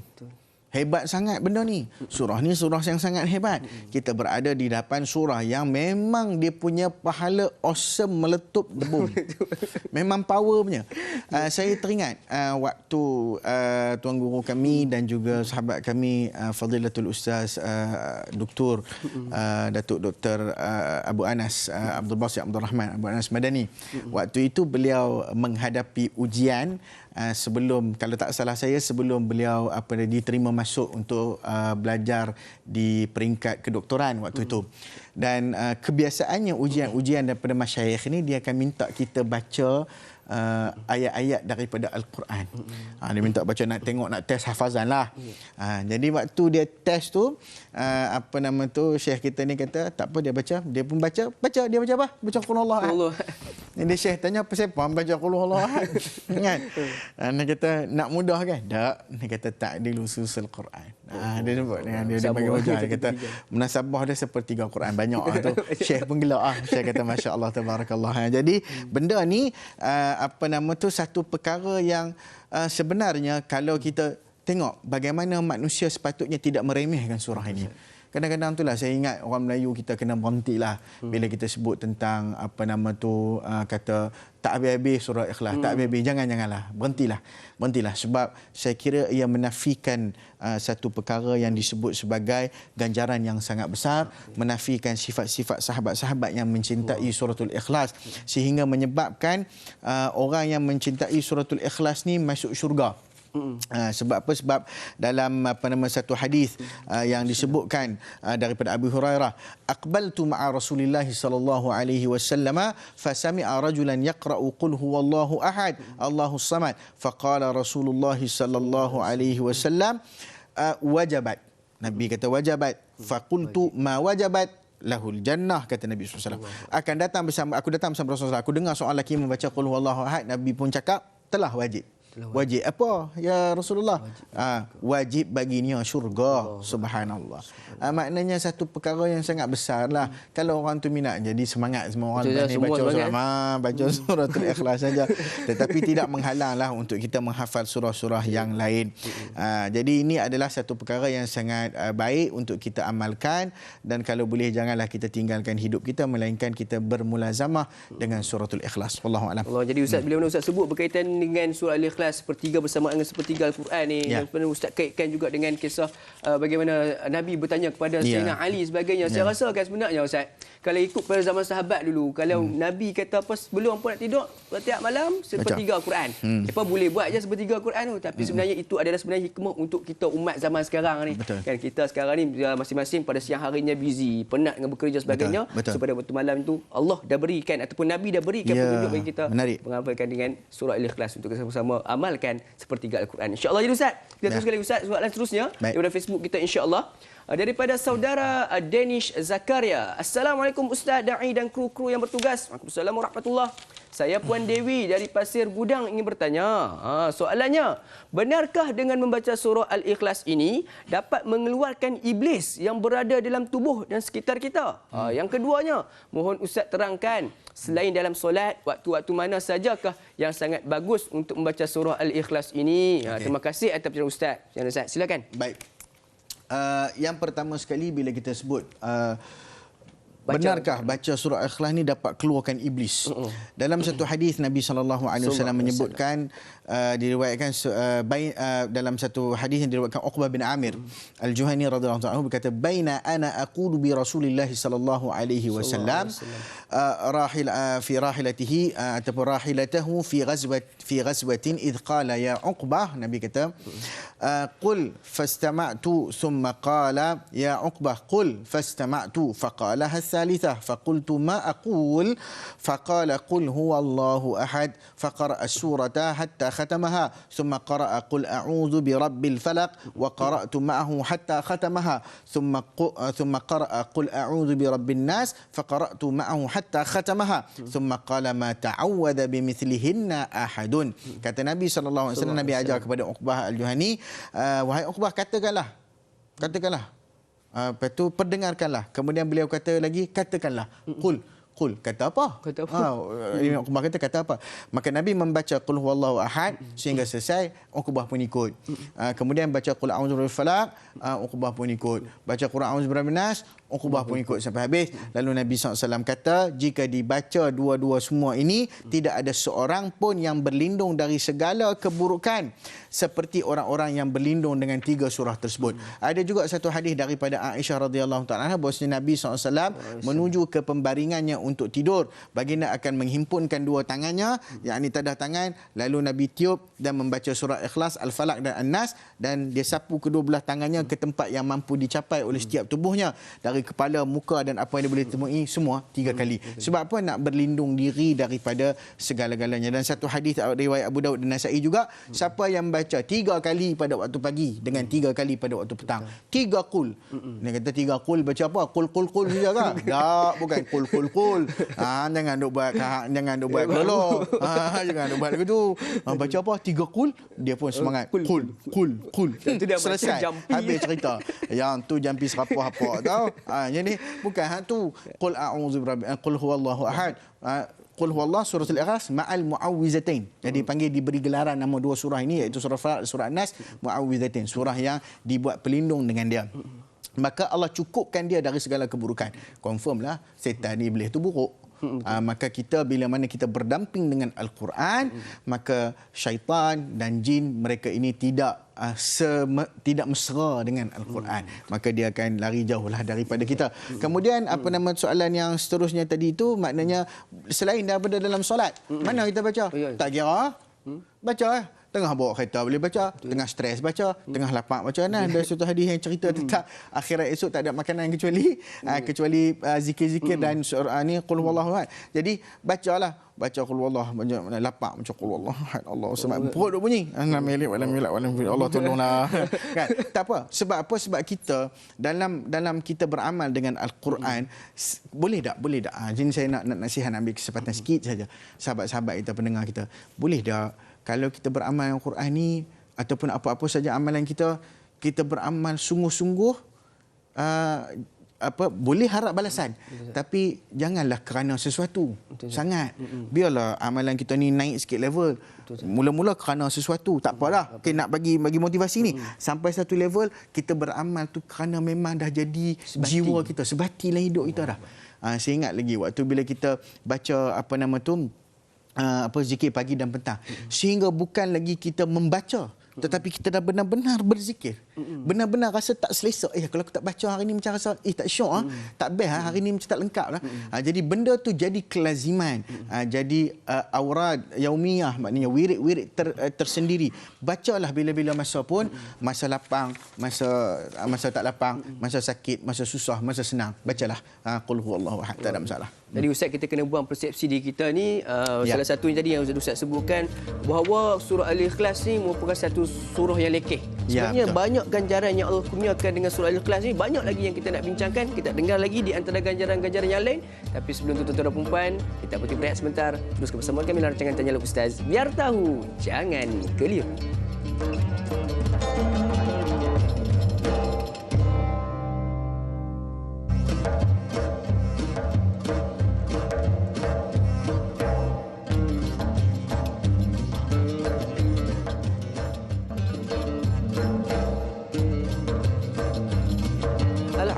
B: Hebat sangat benda ni. Surah ni surah yang sangat hebat. Kita berada di depan surah yang memang dia punya pahala awesome, meletup debum. Memang power punya. Saya teringat waktu tuan guru kami dan juga sahabat kami Fadilatul Ustaz Dr. Datuk Dr. Abu Anas Abdul Basit Abdul Rahman Abu Anas Madani. Waktu itu beliau menghadapi ujian sebelum, kalau tak salah saya, sebelum beliau diterima masuk untuk belajar di peringkat kedoktoran waktu itu. Dan kebiasaannya ujian daripada masyayikh ni, dia akan minta kita baca ayat-ayat daripada Al-Quran. Dia minta baca, nak tengok, nak test hafazan lah. Jadi waktu dia test tu, Syekh kita ni kata, tak apa, dia baca. Dia pun baca. Dia baca apa? Baca Qul Huwallahu Ahad. Jadi Syekh tanya, apa siapa baca Qul Huwallahu Ahad? Kan? Dia kata, nak mudah kan? Tak. Dia kata, ta'dilu thulutsal Quran. Dia sebut, dia bagi wajah. Dia kata, munasabah dia sepertiga Quran. Banyak tu. Syekh pun gelak. Syekh kata, Masya Allah, tabarakallah. Jadi, benda ni, satu perkara yang sebenarnya kalau kita tengok bagaimana manusia sepatutnya tidak meremehkan surah ini. Kadang-kadang itulah saya ingat orang Melayu kita kena berhentilah bila kita sebut tentang kata tak habis-habis surah Ikhlas, tak habis-habis, janganlah, berhentilah sebab saya kira ia menafikan satu perkara yang disebut sebagai ganjaran yang sangat besar, menafikan sifat-sifat sahabat-sahabat yang mencintai suratul Ikhlas, sehingga menyebabkan orang yang mencintai suratul Ikhlas ni masuk syurga. Sebab apa? Sebab dalam satu hadis yang disebutkan daripada Abu Hurairah, aqbaltu ma'a Rasulillah sallallahu alaihi wasallam fasami'a rajulan yaqra'u qul huwallahu ahad Allahus samad faqala Rasulullah sallallahu alaihi wasallam wajabat. Nabi kata wajabat. Faqultu ma wajabat lahul jannah, kata Nabi SAW. Aku datang bersama Rasulullah. Aku dengar seorang lelaki membaca qul huwallahu ahad. Nabi pun cakap telah wajib. Wajib apa ya Rasulullah? Wajib baginya syurga. Subhanallah. Maknanya satu perkara yang sangat besar lah. Kalau orang tu minat, jadi semangat semua orang baca suratul Ikhlas saja. Tetapi tidak menghalanglah untuk kita menghafal surah-surah yang lain. Jadi ini adalah satu perkara yang sangat baik untuk kita amalkan, dan kalau boleh janganlah kita tinggalkan hidup kita, melainkan kita bermulazamah dengan suratul Ikhlas. Wallahu a'lam.
A: Jadi Ustaz, bila Ustaz sebut berkaitan dengan surah Al-Ikhlas sepertiga bersamaan dengan sepertiga Al-Quran ni, yang sebenarnya Ustaz kaitkan juga dengan kisah bagaimana Nabi bertanya kepada Sayyidina Ali sebagainya. Saya rasa kan sebenarnya Ustaz, kalau ikut pada zaman sahabat dulu, kalau Nabi kata apa sebelum pun nak tidur setiap malam sepertiga Al-Quran. Boleh buat je sepertiga Al-Quran tu, tapi sebenarnya itu adalah sebenarnya hikmah untuk kita umat zaman sekarang ni. Kan kita sekarang ni masing-masing pada siang harinya busy, penat dengan bekerja sebagainya. So pada waktu malam tu Allah dah berikan ataupun Nabi dah berikan petunjuk bagi kita menghafalkan dengan surah Al-Ikhlas untuk sama-sama amalkan sepertiga Al-Quran. InsyaAllah. Jadi Ustaz, kita teruskan lagi Ustaz soalan seterusnya daripada Facebook kita insyaAllah. Daripada saudara Danish Zakaria. Assalamualaikum Ustaz, Da'i dan kru-kru yang bertugas. Waalaikumsalam warahmatullahi. Saya Puan Dewi dari Pasir Gudang ingin bertanya. Soalannya, benarkah dengan membaca surah Al-Ikhlas ini dapat mengeluarkan iblis yang berada dalam tubuh dan sekitar kita? Yang keduanya, mohon Ustaz terangkan, selain dalam solat, waktu-waktu mana sajakah yang sangat bagus untuk membaca surah Al-Ikhlas ini? Terima kasih atas pertanyaan Ustaz. Ustaz, silakan.
B: Baik. Yang pertama sekali bila kita sebut benarkah baca surah Al-Ikhlas ni dapat keluarkan iblis? Dalam satu hadis Nabi SAW menyebutkan, diriwayatkan dalam satu hadis yang diriwayatkan Uqbah bin Amir Al-Juhani radhiyallahu anhu berkata, "Baina ana aqulu bi Rasulillah sallallahu alaihi wasallam fi rahilatihi ataupun rahilatahu fi ghazwatin idh qala ya Uqbah." Nabi kata, "Qul fastama'tu thumma qala ya Uqbah qul fastama'tu faqalaha الثالثة فقلت ما أقول فقال قل هو الله أحد فقرأ السورة حتى ختمها ثم قرأ قل أعوذ برب الفلق وقرأت معه حتى ختمها ثم قرأ قل أعوذ برب الناس فقرأت معه حتى ختمها ثم قال ما تعوذ بمثلهن أحد." Kata Nabi SAW, Nabi ajar kepada Uqbah Al-Juhani, "Wahai Uqbah, katakanlah. Lepas tu perdengarkanlah." Kemudian beliau kata lagi, "Katakanlah." Qul. Kata apa? Imam Uqbah kata apa? Maka Nabi membaca Qul huwallahu ahad sehingga selesai, Uqbah pun ikut. Kemudian baca Qul a'udzu birabbil falaq, Uqbah pun ikut. Baca Qul a'udzu birabbin nas, Uqbah pun ikut sampai habis. Lalu Nabi SAW kata, jika dibaca dua-dua semua ini, tidak ada seorang pun yang berlindung dari segala keburukan seperti orang-orang yang berlindung dengan 3 surah tersebut. Ada juga satu hadis daripada Aisyah radhiyallahu ta'ala bahwasanya Nabi SAW menuju ke pembaringannya untuk tidur. Baginda akan menghimpunkan 2 tangannya, yakni tadah tangan, lalu Nabi tiup dan membaca surah Ikhlas, Al-Falaq dan An-Nas, dan dia sapu kedua belah tangannya ke tempat yang mampu dicapai oleh setiap tubuhnya, dari kepala, muka dan apa yang dia boleh temui, semua 3 kali. Sebab apa? Nak berlindung diri daripada segala-galanya. Dan satu hadis riwayat Abu Daud dan Nasa'i juga, siapa yang baca 3 kali pada waktu pagi dengan 3 kali pada waktu petang, 3 qul. Dia kata 3 qul baca apa? Qul saja kan? Tak, bukan qul. Jangan duk buat kelolo. Jangan duk buat begitu. Baca apa? 3 qul, dia pun semangat. Qul. Selesai. Habis cerita. Yang tu jampi serapah apa tau. Jadi bukan tu. Qul a'udzu birabbil, qul huwallahu ahad. Qul huwallahu surah Al-Ikhlas ma'al mu'awwizatain. Jadi panggil, diberi gelaran nama 2 surah ini, iaitu surah Falaq, surah An-Nas, mu'awwizatain, surah yang dibuat pelindung dengan dia. Maka Allah cukupkan dia dari segala keburukan. Confirmlah setan, iblis itu buruk. Maka kita, bila mana kita berdamping dengan Al-Quran, maka syaitan dan jin, mereka ini tidak mesra dengan Al-Quran. Maka dia akan lari jauhlah daripada kita. Kemudian soalan yang seterusnya tadi itu, maknanya selain daripada dalam solat, mana kita baca? Tak kira. Baca tengah bawa kereta boleh baca, tengah stres baca, tengah lapar baca. Ada satu hadis yang cerita tentang akhirat esok tak ada makanan kecuali zikir-zikir dan surah ni qul huwallahu ahad. Jadi baca qul huwallahu, lapar baca qul huwallahu ahad, Allahu samad, perut duk bunyi, Allah tolonglah. Kan? Tak apa. Sebab apa? Sebab kita dalam kita beramal dengan Al-Quran, boleh tak? Jadi saya nak nasihat, ambil kesempatan sikit saja. Sahabat-sahabat kita, pendengar kita, boleh tak kalau kita beramal dengan Al-Quran ni, ataupun apa-apa saja amalan kita beramal sungguh-sungguh, boleh harap balasan. Tapi janganlah kerana sesuatu sangat. Biarlah amalan kita ni naik sikit level. Mula-mula kerana sesuatu, tak apalah. Okay, nak bagi motivasi ni. Sampai satu level, kita beramal tu kerana memang dah jadi jiwa kita, sebatilah hidup kita dah. Saya ingat lagi waktu bila kita baca zikir pagi dan petang, sehingga bukan lagi kita membaca, tetapi kita dah benar-benar berzikir. Benar-benar rasa tak selesa. Kalau aku tak baca hari ni macam rasa tak syok, tak best, hari ni macam tak lengkap lah. Jadi benda tu jadi kelaziman. Jadi aurad yaumiyah, maknanya wirid-wirid tersendiri. Bacalah bila-bila masa pun, masa lapang, masa tak lapang, masa sakit, masa susah, masa senang. Bacalah qul huwallahu ahad, tak ada masalah.
A: Jadi Ustaz, kita kena buang persepsi di kita ni. Salah satunya tadi yang Ustaz sebutkan bahawa surah Al-Ikhlas ni merupakan satu surah yang lekeh. Sebenarnya banyak ganjaran yang Allah kurniakan dengan surah Al-Ikhlas ni. Banyak lagi yang kita nak bincangkan, kita dengar lagi di antara ganjaran-ganjaran yang lain. Tapi sebelum tu, tuan-tuan dan puan, kita berhenti berehat sebentar. Teruskan bersama kami dalam rancangan Tanyalah Ustaz. Biar tahu, jangan keliru.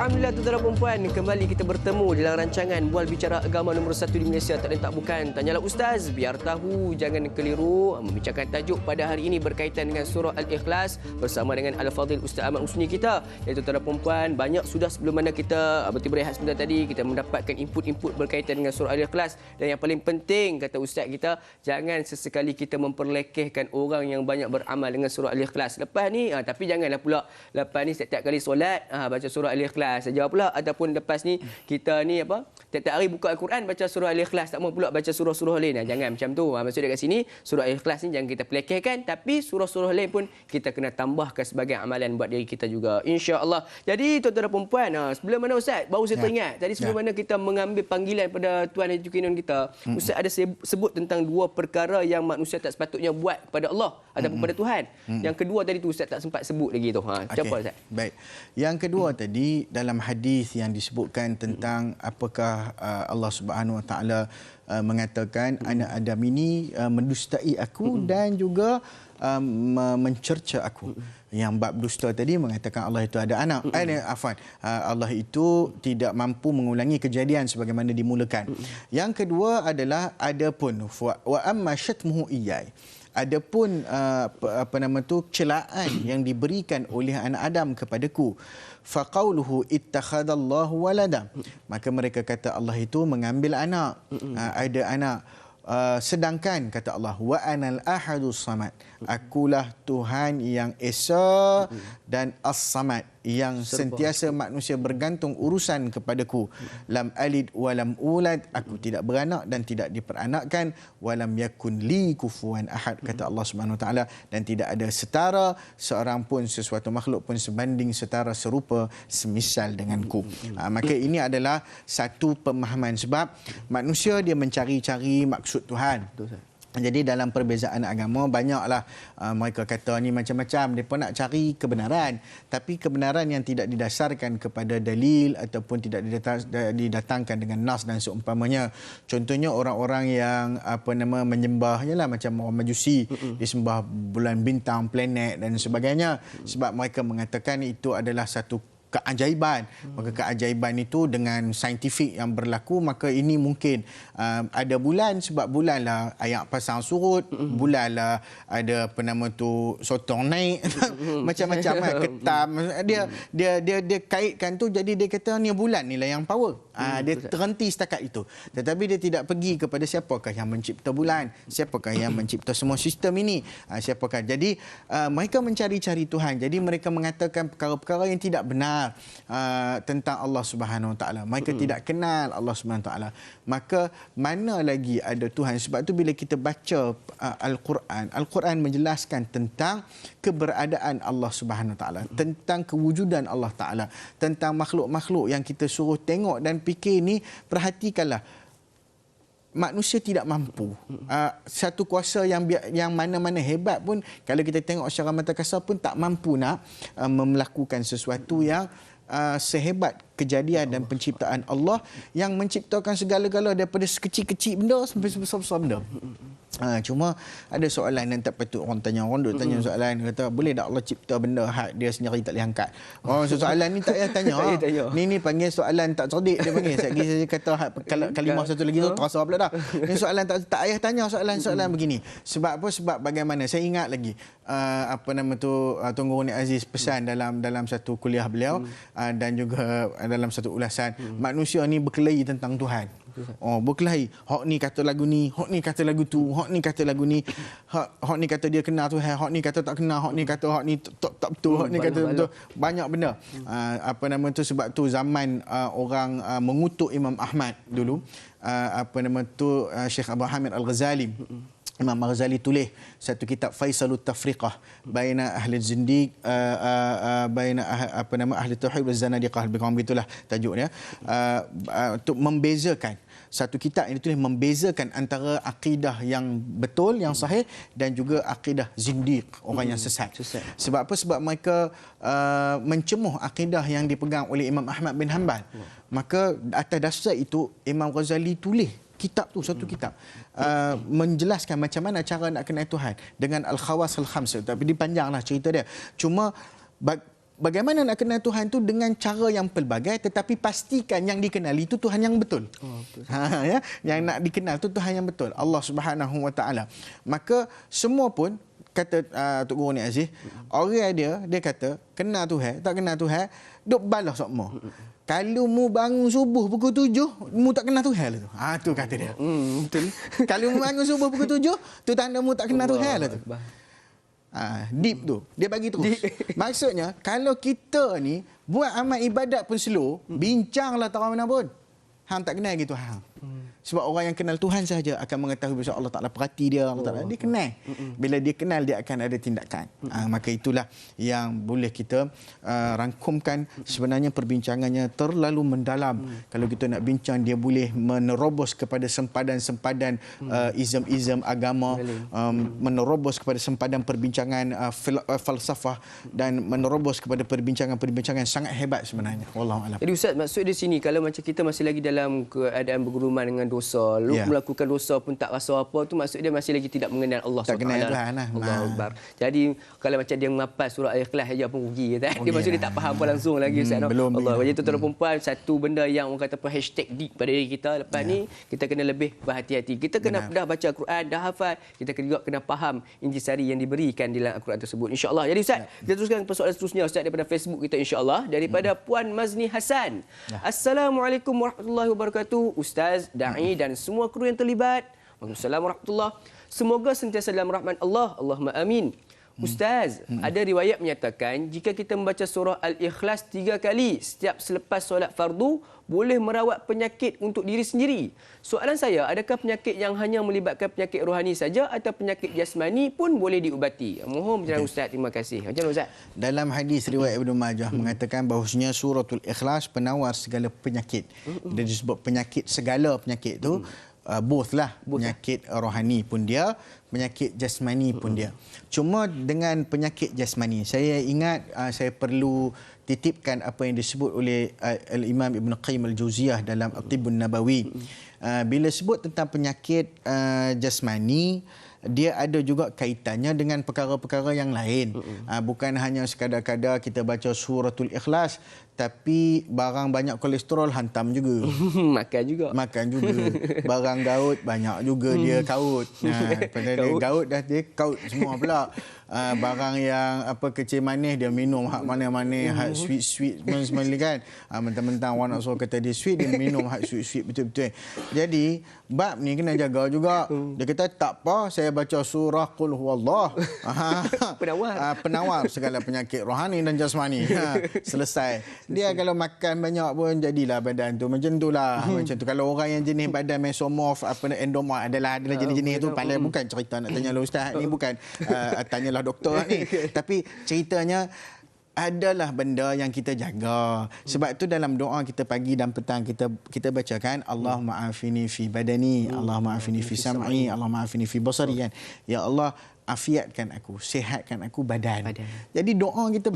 A: Alhamdulillah, tuan-tuan dan puan, kembali kita bertemu dalam rancangan Bual Bicara Agama nombor 1 di Malaysia, tak lain tak bukan Tanyalah Ustaz, biar tahu jangan keliru. Membincangkan tajuk pada hari ini berkaitan dengan surah Al-Ikhlas bersama dengan Al-Fadhil Ustaz Ahmad Husni kita. Ya, tuan-tuan dan puan, banyak sudah sebelum mana kita berhenti berehat sebentar tadi, kita mendapatkan input-input berkaitan dengan surah Al-Ikhlas. Dan yang paling penting, kata Ustaz kita, jangan sesekali kita memperlekehkan orang yang banyak beramal dengan surah Al-Ikhlas. Lepas ni, tapi janganlah pula lepas ni setiap kali solat baca surah Al-Ikhlas saja pula, ataupun lepas ni kita ni tiap-tiap hari buka Al-Quran baca surah Al-Ikhlas, tak mau pula baca surah-surah lain. Jangan macam tu. Maksudnya kat sini surah Al-Ikhlas ni jangan kita pelekehkan, tapi surah-surah lain pun kita kena tambahkan sebagai amalan buat diri kita juga, insya-Allah. Jadi tuan-tuan dan puan, sebelum mana Ustaz, baru saya teringat tadi sebelum mana kita mengambil panggilan pada Tuan Haji Kinon kita, Ustaz ada sebut tentang dua perkara yang manusia tak sepatutnya buat pada Allah ataupun pada Tuhan. Yang kedua tadi tu Ustaz tak sempat sebut lagi tu. Macam apa Ustaz?
B: Baik. Yang kedua tadi dalam hadis yang disebutkan tentang apakah Allah Subhanahu Wa Taala mengatakan anak Adam ini mendustai aku dan juga mencerca aku. Yang bab dusta tadi mengatakan Allah itu ada anak. Allah itu tidak mampu mengulangi kejadian sebagaimana dimulakan. Yang kedua adalah adapun wa amma syatmuhu iyai. Adapun celaan yang diberikan oleh anak Adam kepadaku, faqauluhu ittakhadallahu walada, maka mereka kata Allah itu mengambil anak, ada anak. Sedangkan kata Allah, wa anal ahadus samad, akulah Tuhan yang esa dan as-samad, yang sentiasa manusia bergantung urusan kepadaku. Lam alid walam ulad, aku tidak beranak dan tidak diperanakkan. Walam yakun li kufuwan ahad, kata Allah Subhanahu Wa Taala, dan tidak ada setara seorang pun, sesuatu makhluk pun sebanding setara serupa semisal denganku. Maka ini adalah satu pemahaman, sebab manusia dia mencari-cari maksud Tuhan. Jadi dalam perbezaan agama banyaklah mereka kata ni macam-macam, mereka nak cari kebenaran, tapi kebenaran yang tidak didasarkan kepada dalil ataupun tidak didatangkan dengan nas dan seumpamanya. Contohnya orang-orang yang menyembah ialah macam orang Majusi, disembah bulan, bintang, planet dan sebagainya, sebab mereka mengatakan itu adalah satu keajaiban. Maka keajaiban itu dengan saintifik yang berlaku, maka ini mungkin ada bulan sebab bulan lah ayak pasang surut, bulan lah ada sotong naik, macam-macam ketam. Dia kaitkan tu, jadi dia kata ni bulan ni lah yang power. Dia terhenti setakat itu. Tetapi dia tidak pergi kepada siapakah yang mencipta bulan, siapakah yang mencipta semua sistem ini, siapakah. Jadi mereka mencari-cari Tuhan. Jadi mereka mengatakan perkara-perkara yang tidak benar tentang Allah Subhanahu Wa Taala. Mereka tidak kenal Allah Subhanahu Wa Taala. Maka mana lagi ada Tuhan? Sebab tu bila kita baca Al-Quran menjelaskan tentang keberadaan Allah Subhanahu Wa Taala, tentang kewujudan Allah Taala, tentang makhluk-makhluk yang kita suruh tengok dan fikir ni. Perhatikanlah, manusia tidak mampu. Satu kuasa yang mana-mana hebat pun, kalau kita tengok secara mata kasar pun tak mampu nak melakukan sesuatu yang sehebat kejadian dan penciptaan Allah yang menciptakan segala-gala daripada sekecil-kecil benda sampai sebesar-besar benda. Cuma ada soalan yang tak patut orang tanya. Orang duk tanya soalan, kata boleh tak Allah cipta benda hak dia sendiri tak boleh angkat. Soalan ni tak payah tanya. Ni panggil soalan tak cerdik dia panggil. Saya kata kalimah satu lagi tu terasa pula dah. Ni soalan tak payah tanya soalan begini. Sebab apa? Sebab bagaimana? Saya ingat lagi Tuan Guru Ni Aziz pesan dalam satu kuliah beliau dan juga dalam satu ulasan, manusia ni berkelahi tentang Tuhan. Berkelahi. Hak ni kata lagu ni, hak ni kata lagu tu, hak ni kata lagu ni, hak ni kata dia kenal Tuhan, hak ni kata tak kenal, hak ni kata hak ni tak betul, hak ni kata betul. Banyak benda. Sebab tu zaman orang mengutuk Imam Ahmad dulu, Syekh Abu Hamid Al-Ghazali, Imam Al-Ghazali tulis satu kitab Faisalut Tafriqah baina ahli zindiq baina ahli tauhid wal zanadiqah, lebih kurang begitulah tajuknya, untuk membezakan. Satu kitab ini tulis membezakan antara akidah yang betul, yang sahih, dan juga akidah zindiq, orang yang sesat. Sebab apa? Sebab mereka mencemuh akidah yang dipegang oleh Imam Ahmad bin Hanbal. Maka atas dasar itu Imam Ghazali tulis kitab tu, satu kitab menjelaskan macam mana cara nak kenal Tuhan dengan al-khawas al-khams. Tapi dipanjanglah cerita dia. Cuma bagaimana nak kenal Tuhan tu dengan cara yang pelbagai, tetapi pastikan yang dikenali itu Tuhan yang betul. Ya? Yang nak dikenal tu Tuhan yang betul, Allah Subhanahu Wa Taala. Maka semua pun kata Tok Guru Ni Aziz, orang dia kata kenal Tuhan, tak kenal Tuhan, duk balas semua. Kalau mu bangun subuh pukul 7, mu tak kenal Tuhan lah tu. Tu kata dia. Betul. Kalau mu bangun subuh pukul 7, tu tanda mu tak kenal Tuhan lah tu. Deep tu. Dia bagi terus. Maksudnya, kalau kita ni buat amal ibadat pun slow, bincanglah tak mana pun, hang tak kenal gitu hang. Sebab orang yang kenal Tuhan sahaja akan mengetahui bahawa Allah Ta'ala perhati dia, Allah Ta'ala dia kenal. Bila dia kenal, dia akan ada tindakan. Maka itulah yang boleh kita rangkumkan. Sebenarnya perbincangannya terlalu mendalam. Kalau kita nak bincang, dia boleh menerobos kepada sempadan-sempadan izam-izam agama, menerobos kepada sempadan perbincangan falsafah, dan menerobos kepada perbincangan-perbincangan sangat hebat sebenarnya. Wallahualam.
A: Jadi Ustaz, maksud di sini kalau macam kita masih lagi dalam keadaan bergeruman dengan dosa, melakukan dosa pun tak rasa apa, tu maksud dia masih lagi tidak mengenal Allah SWT.
B: Tak kenal Tuhan lah.
A: Allahu Akbar. Jadi kalau macam dia menghafal surah Al-Ikhlas saja pun rugi kata. Dia maksud dia tak faham apa langsung lagi Ustaz. Allah. Jadi tuan-tuan dan puan, satu benda yang orang kata hashtag deep pada diri kita lepas ni, kita kena lebih berhati-hati. Kita kena dah baca Al-Quran, dah hafal, kita juga kena faham intisari yang diberikan di dalam Al-Quran tersebut, insya-Allah. Jadi Ustaz, kita teruskan persoalan seterusnya Ustaz daripada Facebook kita, insya-Allah, daripada Puan Mazni Hasan. Assalamualaikum warahmatullahi wabarakatuh Ustaz, dai dan semua kru yang terlibat. Waalaikumsalam warahmatullahi. Semoga sentiasa dalam rahmat Allah. Allahumma amin. Ustaz, ada riwayat menyatakan jika kita membaca surah Al-Ikhlas 3 kali setiap selepas solat fardu, boleh merawat penyakit untuk diri sendiri. Soalan saya, adakah penyakit yang hanya melibatkan penyakit rohani saja atau penyakit jasmani pun boleh diubati? Mohon penjelasan Ustaz. Terima kasih. Macam mana Ustaz?
B: Dalam hadis riwayat Ibnu Majah mengatakan bahawasanya suratul Ikhlas penawar segala penyakit. Dia disebut penyakit, segala penyakit tu. Both lah, penyakit rohani pun dia, penyakit jasmani pun dia. Cuma dengan penyakit jasmani, saya ingat saya perlu titipkan apa yang disebut oleh Al-Imam Ibn Qayyim Al-Jauziyah dalam At-Tibbun Nabawi. Bila sebut tentang penyakit jasmani, dia ada juga kaitannya dengan perkara-perkara yang lain. Bukan hanya sekadar-kadar kita baca suratul Ikhlas, tapi barang banyak kolesterol hantam juga. Makan juga. Barang gaut banyak juga dia kaut. Dia gaut dah dia kaut semua pula. Barang yang kecil manis dia minum hak mana-mana, hak sweet semua kan. Mentang-mentang orang nak suruh kata dia sweet, dia minum hak sweet betul-betul. Jadi bab ni kena jaga juga. Dia kata tak apa, saya baca surah Qul Huwallah. Penawar segala penyakit rohani dan jasmani. Selesai. Dia kalau makan banyak pun jadilah badan tu macam itulah. Macam tu. Kalau orang yang jenis badan mesomorph, endomorph, adalah jenis-jenis tu, pandai bukan cerita nak tanya ustaz ni, bukan tanyalah doktor ni. Tapi ceritanya adalah benda yang kita jaga. Sebab tu dalam doa kita pagi dan petang kita bacakan Allahumma afini fi badani, Allahumma afini fi sam'i, Allahumma afini fi basari kan. Ya Allah, afiatkan aku, sihatkan aku badan. Jadi doa kita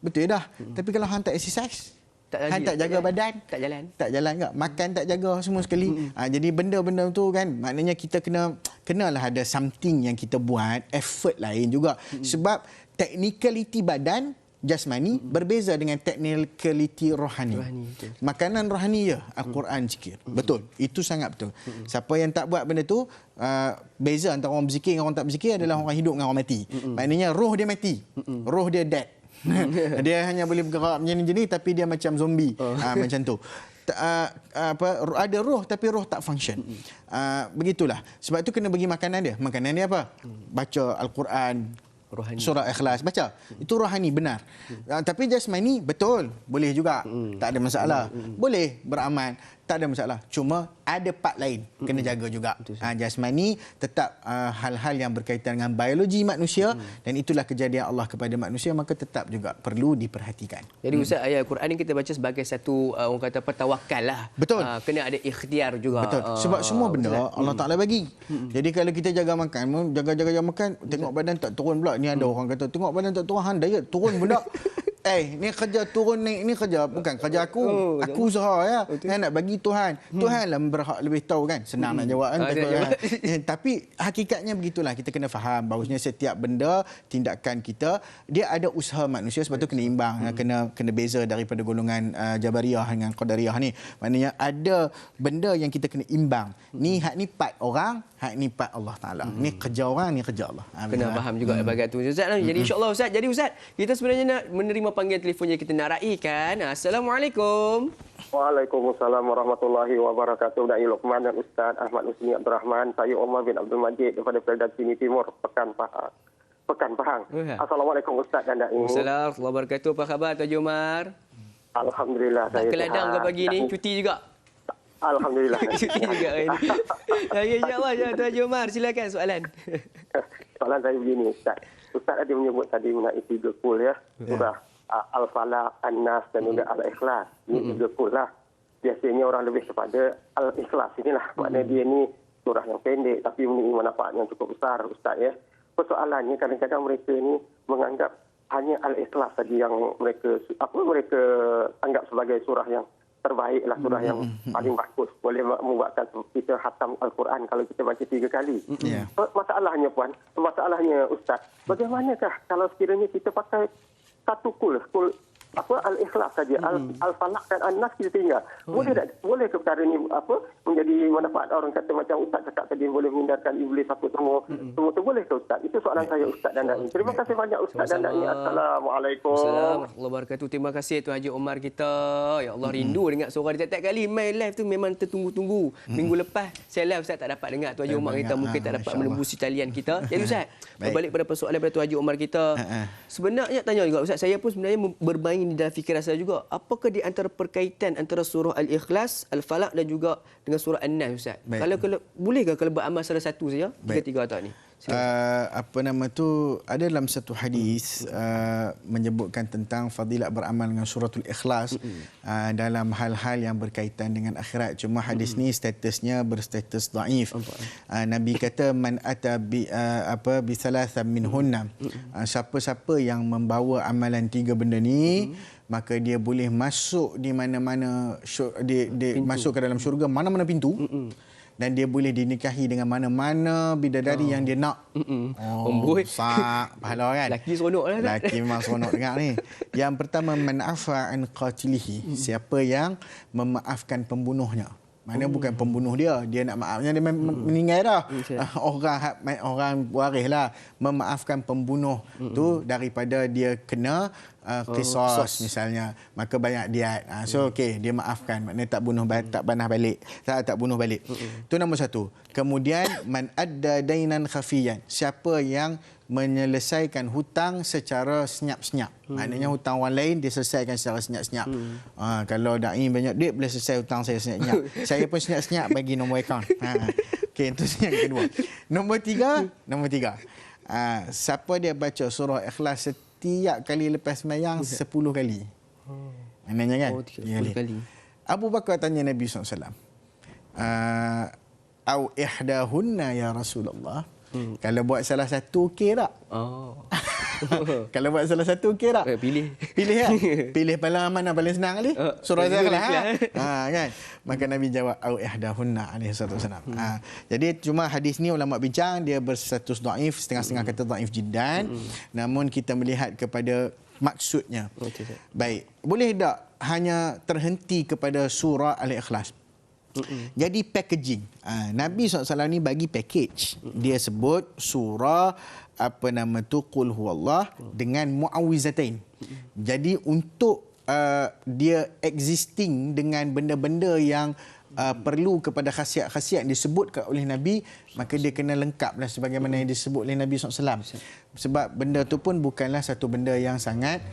B: betul dah. Tapi kalau hang tak exercise, tak jaga badan,
A: tak jalan.
B: Tak jalan tak. Makan tak jaga semua sekali. Jadi benda-benda tu kan, maknanya kita kenalah ada something yang kita buat, effort lain juga. Sebab technicality badan jasmani berbeza dengan technicality rohani. Makanan rohani ya, Al-Quran zikir. Betul. Itu sangat betul. Siapa yang tak buat benda tu, beza antara orang berzikir dengan orang tak berzikir adalah orang hidup dengan orang mati. Maknanya roh dia mati. Roh dia dead. Dia hanya boleh bergerak macam ni, tapi dia macam zombie. Macam tu. Ada roh tapi roh tak function. Begitulah. Sebab tu kena bagi makanan dia. Makanan dia apa? Baca Al-Quran, rohani. Surah Ikhlas baca. Itu rohani benar. Tapi jasmani betul, boleh juga. Tak ada masalah. Boleh beramal, tak ada masalah. Cuma ada part lain kena jaga juga. Jasmani tetap hal-hal yang berkaitan dengan biologi manusia, dan itulah kejadian Allah kepada manusia, maka tetap juga perlu diperhatikan.
A: Jadi Ustaz, ayat Al-Quran ni kita baca sebagai satu orang kata tawakal lah.
B: Betul.
A: Kena ada ikhtiar juga.
B: Betul. Sebab semua benda Allah Taala bagi. Jadi kalau kita jaga makan, jaga makan, tengok badan tak turun pula. Ni ada orang kata tengok badan tak turun, diet turun pula. Ni kerja turun naik ni kerja bukan kerja aku. Aku usaha ya. Nak bagi Tuhan. Tuhanlah berhak lebih tahu kan. Senang nak jawab kan. Tapi hakikatnya begitulah. Kita kena faham bahawasanya setiap benda, tindakan kita, dia ada usaha manusia. Sebab tu kena imbang. Kena beza daripada golongan Jabariyah dengan Qadariyah ni. Maknanya ada benda yang kita kena imbang. Hak ni part orang, hak ni part Allah Taala. Ni kerja orang, ni kerja Allah.
A: Kena faham juga bahagian tu Ustaz. Jadi insya-Allah Ustaz. Jadi Ustaz, kita sebenarnya nak menerima panggilan telefon yang kita nak raikan. Assalamualaikum.
C: Waalaikumsalam warahmatullahi wabarakatuh. Da'i Luqman dan Ustaz Ahmad Husni Abdul Rahman. Saya Omar bin Abdul Majid daripada Peladang Sini Timur, Pekan Pahang. Assalamualaikum Ustaz dan Da'i.
A: Assalamualaikum warahmatullahi wabarakatuh. Apa khabar Tuan Haji Omar?
C: Alhamdulillah saya
A: sihat. Keladang ke pagi ni? Cuti juga?
C: Alhamdulillah.
A: Cuti juga hari ni. InsyaAllah Tuan Haji Omar, silakan soalan.
C: Soalan saya begini Ustaz. Ustaz ada menyebut tadi mengenai 3 kul ya. Surah Al-Falaq, An-Nas dan juga Al-Ikhlas. Ini 3 kul lah. Biasanya orang lebih kepada Al-Ikhlas inilah. Maknanya dia ni surah yang pendek tapi memiliki manfaat yang cukup besar Ustaz ya. Persoalannya kadang-kadang mereka ni menganggap hanya Al-Ikhlas saja yang mereka anggap sebagai surah yang terbaik lah, surah yang paling bagus. Boleh membuatkan kita khatam Al-Quran kalau kita baca 3 kali. Masalahnya Puan, masalahnya Ustaz, bagaimanakah kalau sekiranya kita pakai satu kul Al-Ikhlas saja, Al-Falaq dan An-Nas kita tinggal. Boleh ke perkara ini menjadi manfaat? Orang kata macam Ustaz cakap tadi, boleh menghindarkan iblis apa semua tu, boleh ke Ustaz? Itu soalan saya Ustaz dan Da'i. Terima kasih banyak Ustaz dan Da'i. Assalamualaikum.
A: Assalamualaikum warahmatullahi wabarakatuh. Terima kasih Tuan Haji Omar kita. Ya Allah, rindu dengar suara dia. Tiap kali main live tu memang tertunggu-tunggu. Minggu lepas saya live Ustaz tak dapat dengar Tuan Haji Omar kita, mungkin tak dapat menembusi talian kita. Jadi Ustaz, berbalik pada persoalan pada Tuan Haji Omar kita. Sebenarnya tanya juga Ustaz, saya pun sebenarnya bermain di dalam fikiran saya juga, apakah di antara perkaitan antara surah Al-Ikhlas, Al-Falaq dan juga dengan surah An-Nas Ustaz? Kalau bolehkah kalau beramal salah satu saja tiga-tiga atas ni?
B: Ada dalam satu hadis menyebutkan tentang fadilat beramal dengan suratul Ikhlas dalam hal-hal yang berkaitan dengan akhirat. Cuma hadis ni statusnya berstatus dhaif. Nabi kata man ata bi thalathan minhunna, siapa-siapa yang membawa amalan 3 benda ni, maka dia boleh masuk di mana-mana, dia masuk ke dalam syurga mana-mana pintu. Dan dia boleh dinikahi dengan mana-mana bidadari yang dia nak. Sak pahala kan.
A: Laki seronok lah.
B: Laki memang seronok dengar ni. Yang pertama, man afa an qatilihi, siapa yang memaafkan pembunuhnya. Mana bukan pembunuh dia nak maafnya, dia meninggal dah. Orang waris lah memaafkan pembunuh tu daripada dia kena qisas misalnya, maka banyak diat. So okey, dia maafkan, maknanya tak bunuh balik, tak bunuh balik. Tu nombor 1. Kemudian man adda dainan khafiyan, siapa yang menyelesaikan hutang secara senyap-senyap. Maknanya hutang orang lain dia selesaikan secara senyap-senyap. Kalau Da'i banyak duit, boleh selesai hutang saya senyap-senyap. Saya pun senyap-senyap bagi nombor akaun. Okey, itu yang kedua. Nombor tiga. Siapa dia baca surah Ikhlas setiap kali lepas sembahyang 10 kali. Maknanya kan? 10 kali. Abu Bakar tanya Nabi SAW, au ihdahunna ya Rasulullah, kalau buat salah satu okey tak? Kalau buat salah satu okey tak?
A: Pilih.
B: Pilih kan? Pilih mana paling senang kali? Surah Al-Ikhlas kan? Maka Nabi jawab au ihdahunna alaihi wasallam. Jadi cuma hadis ni ulama bincang dia berstatus dhaif, setengah-setengah kata dhaif jiddan. Namun kita melihat kepada maksudnya. Baik, boleh tak hanya terhenti kepada surah Al-Ikhlas? Jadi packaging. Nabi SAW ni bagi package. Dia sebut surah Qul Huwallah dengan muawwizatain. Jadi untuk dia existing dengan benda-benda yang perlu kepada khasiat-khasiat yang disebutkan oleh Nabi, maka dia kena lengkaplah sebagaimana yang disebut oleh Nabi SAW. Sebab benda tu pun bukanlah satu benda yang sangat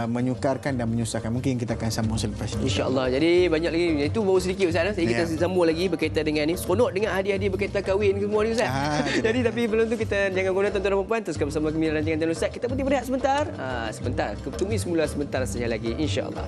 B: menyukarkan dan menyusahkan. Mungkin kita akan sambung selepas ini.
A: InsyaAllah. Jadi banyak lagi. Itu baru sedikit Ustaz. Jadi kita sambung lagi berkaitan dengan ni. Seronok dengan hadiah-hadiah berkaitan kahwin semua ni Ustaz. Jadi tapi belum tu kita jangan guna tuan-tuan dan puan-puan. Teruskan bersama kami dalam rancangan Ustaz. Kita berhenti berehat sebentar. Sebentar. Tunggu semula sebentar saja lagi. InsyaAllah.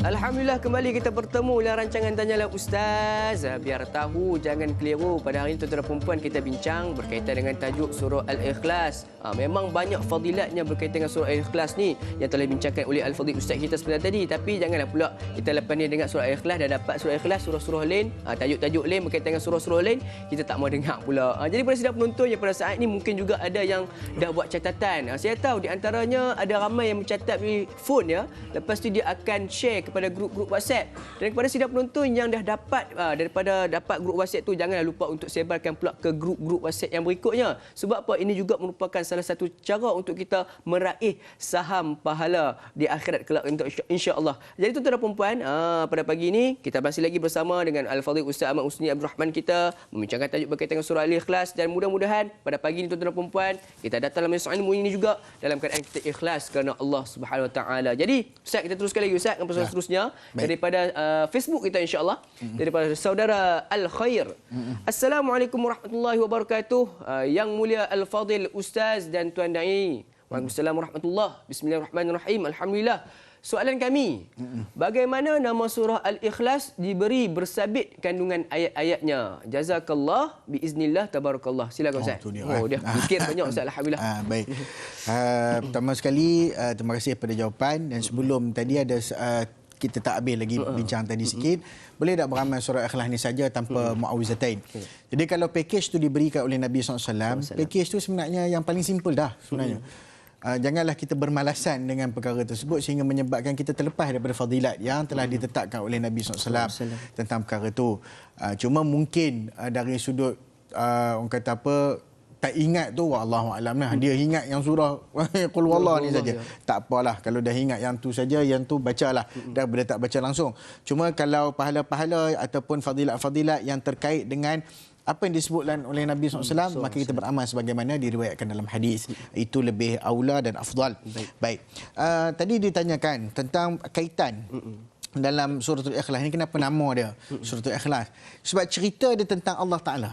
A: Alhamdulillah kembali kita bertemu dalam rancangan Tanyalah Ustaz. Biar tahu jangan keliru. Pada hari ini tuan-tuan dan puan-puan kita bincang berkaitan dengan tajuk surah Al-Ikhlas. Memang banyak fadilatnya berkaitan dengan surah Al-Ikhlas ni yang telah dibincangkan oleh Al-Fadhil Ustaz kita sebentar tadi. Tapi janganlah pula kita lepas ni dengar surah Al-Ikhlas dah dapat surah Al-Ikhlas, surah-surah lain, tajuk-tajuk lain berkaitan dengan surah-surah lain kita tak mau dengar pula. Jadi pada sidang penonton yang pada saat ini mungkin juga ada yang dah buat catatan. Saya tahu di antaranya ada ramai yang mencatat di phone ya. Lepas tu dia akan share kepada grup-grup WhatsApp. Dan kepada sidang penonton yang dah dapat daripada dapat grup WhatsApp tu, janganlah lupa untuk sebarkan pula ke grup-grup WhatsApp yang berikutnya. Sebab apa? Ini juga merupakan salah satu cara untuk kita meraih saham pahala di akhirat kelak insya-Allah. Jadi tuan-tuan dan puan-puan, pada pagi ini kita masih lagi bersama dengan Al-Fadhil Ustaz Ahmad Husni Abdul Rahman kita membincangkan tajuk berkaitan dengan surah Al-Ikhlas, dan mudah-mudahan pada pagi ini tuan-tuan dan puan-puan kita datang dalam majlis ilmu ini juga dalam keadaan kita ikhlas kerana Allah Subhanahu Wa Taala. Jadi Ustaz, kita teruskan lagi Ustaz dengan persoalan seterusnya. Daripada Facebook kita insya-Allah, daripada saudara Al-Khair. Assalamualaikum warahmatullahi wabarakatuh. Yang mulia Al-Fadhil Ustaz dan Tuan Dai. Waalaikumsalam warahmatullahi. Bismillahirrahmanirrahim. Alhamdulillah. Soalan kami, bagaimana nama surah Al-Ikhlas diberi bersabit kandungan ayat-ayatnya? Jazakallah biiznillah tabarakallah. Silakan Ustaz. Dia fikir banyak Ustaz. Alhamdulillah.
B: Baik. Pertama sekali terima kasih pada jawapan, dan sebelum tadi ada kita tak habis lagi bincang tadi sikit. Boleh tak beramal surah Ikhlas ni saja tanpa muawwizatain? Jadi kalau package tu diberikan oleh Nabi SAW, package tu sebenarnya yang paling simple dah sebenarnya. Janganlah kita bermalasan dengan perkara tersebut sehingga menyebabkan kita terlepas daripada fadilat yang telah ditetapkan oleh Nabi SAW tentang perkara itu. Cuma mungkin dari sudut orang kata apa, tak ingat tu, wallahu alam lah. Dia ingat yang surah Qul Huwallah ni saja. Tak apalah, kalau dah ingat yang tu saja, yang tu bacalah. Dah boleh tak baca langsung. Cuma kalau pahala-pahala ataupun fadilat-fadilat yang terkait dengan apa yang disebutkan oleh Nabi SAW, maka kita beramal sebagaimana diriwayatkan dalam hadis. Itu lebih aula dan afdal. Baik. Tadi ditanyakan tentang kaitan dalam surah Al-Ikhlas ni, kenapa nama dia surah Al-Ikhlas? Sebab cerita dia tentang Allah Ta'ala.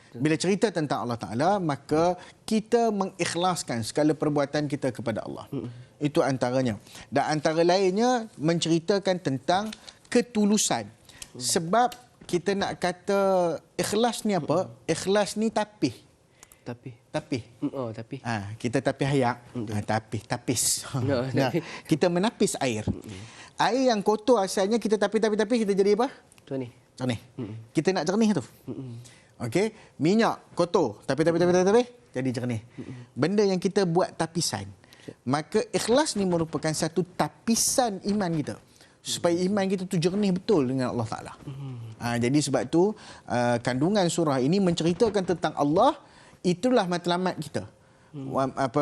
B: Bila cerita tentang Allah Ta'ala, maka kita mengikhlaskan segala perbuatan kita kepada Allah. Itu antaranya. Dan antara lainnya menceritakan tentang ketulusan. Sebab kita nak kata ikhlas ni apa? Ikhlas ni tapih. Tapih.
A: Oh, tapih.
B: Kita tapih air. Tapis. Kita menapis air. Air yang kotor asalnya kita tapih, kita jadi apa?
A: Jernih.
B: Kita nak jernih tu. Okey, minyak kotor, tapi jadi jernih. Benda yang kita buat tapisan. Maka ikhlas ni merupakan satu tapisan iman kita, supaya iman kita tu jernih betul dengan Allah Taala. Jadi sebab tu kandungan surah ini menceritakan tentang Allah. Itulah matlamat kita.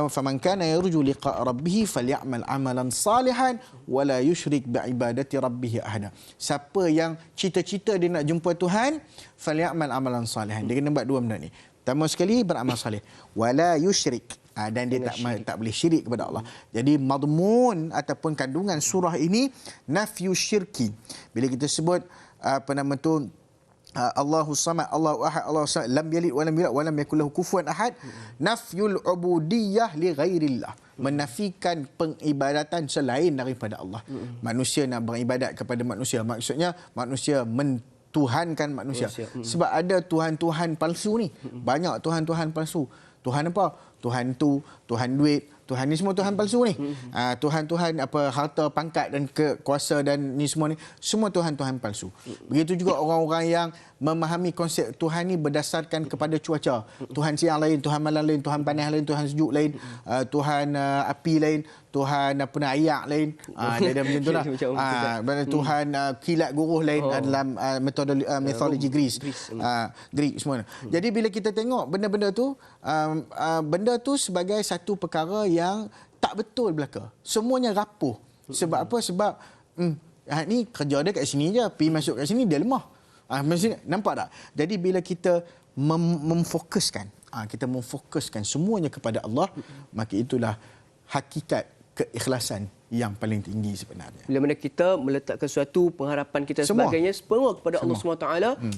B: Faman kana yarju liqa rabbih falyamal amalan salihan wala yusyrik biibadati rabbih ahada. Siapa yang cita-cita dia nak jumpa Tuhan, falyamal amalan salihan. Dia kena buat dua benda ni. Pertama sekali beramal soleh, wala yusyrik, dan dia tak boleh syirik kepada Allah. Jadi madmun ataupun kandungan surah ini nafyu syirki. Bila kita sebut Allahus samad, Allahu ahad, Allahu samad, lam yalid wa lam yulad wa lam yakul lahu kufuwan ahad. Nafyul ubudiyyah li ghairillah, menafikan pengibadatan selain daripada Allah. Manusia nak beribadat kepada manusia, maksudnya manusia mentuhankan manusia. Sebab ada tuhan-tuhan palsu ni. Banyak tuhan-tuhan palsu. Tuhan apa? Tuhan tu, Tuhan duit, Tuhan ni semua Tuhan palsu ni. Tuhan-Tuhan apa, harta, pangkat dan kuasa dan ni semua ni, semua Tuhan-Tuhan palsu. Begitu juga orang-orang yang memahami konsep Tuhan ni berdasarkan kepada cuaca. Tuhan siang lain, Tuhan malam lain, Tuhan panas lain, Tuhan sejuk lain, Tuhan api lain, Tuhan apa nak ayak lain. Dia macam tu lah. Tuhan kilat guruh lain dalam metodologi Greek semua. Jadi bila kita tengok benda-benda tu, benda tu sebagai satu perkara yang tak betul belaka. Semuanya rapuh. Sebab apa? Sebab ni kerja dia kat sini je, pergi masuk kat sini dia lemah. Nampak tak? Jadi bila kita memfokuskan, kita memfokuskan semuanya kepada Allah, maka itulah hakikat keikhlasan yang paling tinggi sebenarnya.
A: Bila mana kita meletakkan suatu pengharapan kita sebagainya sepenuh kepada Allah SWT,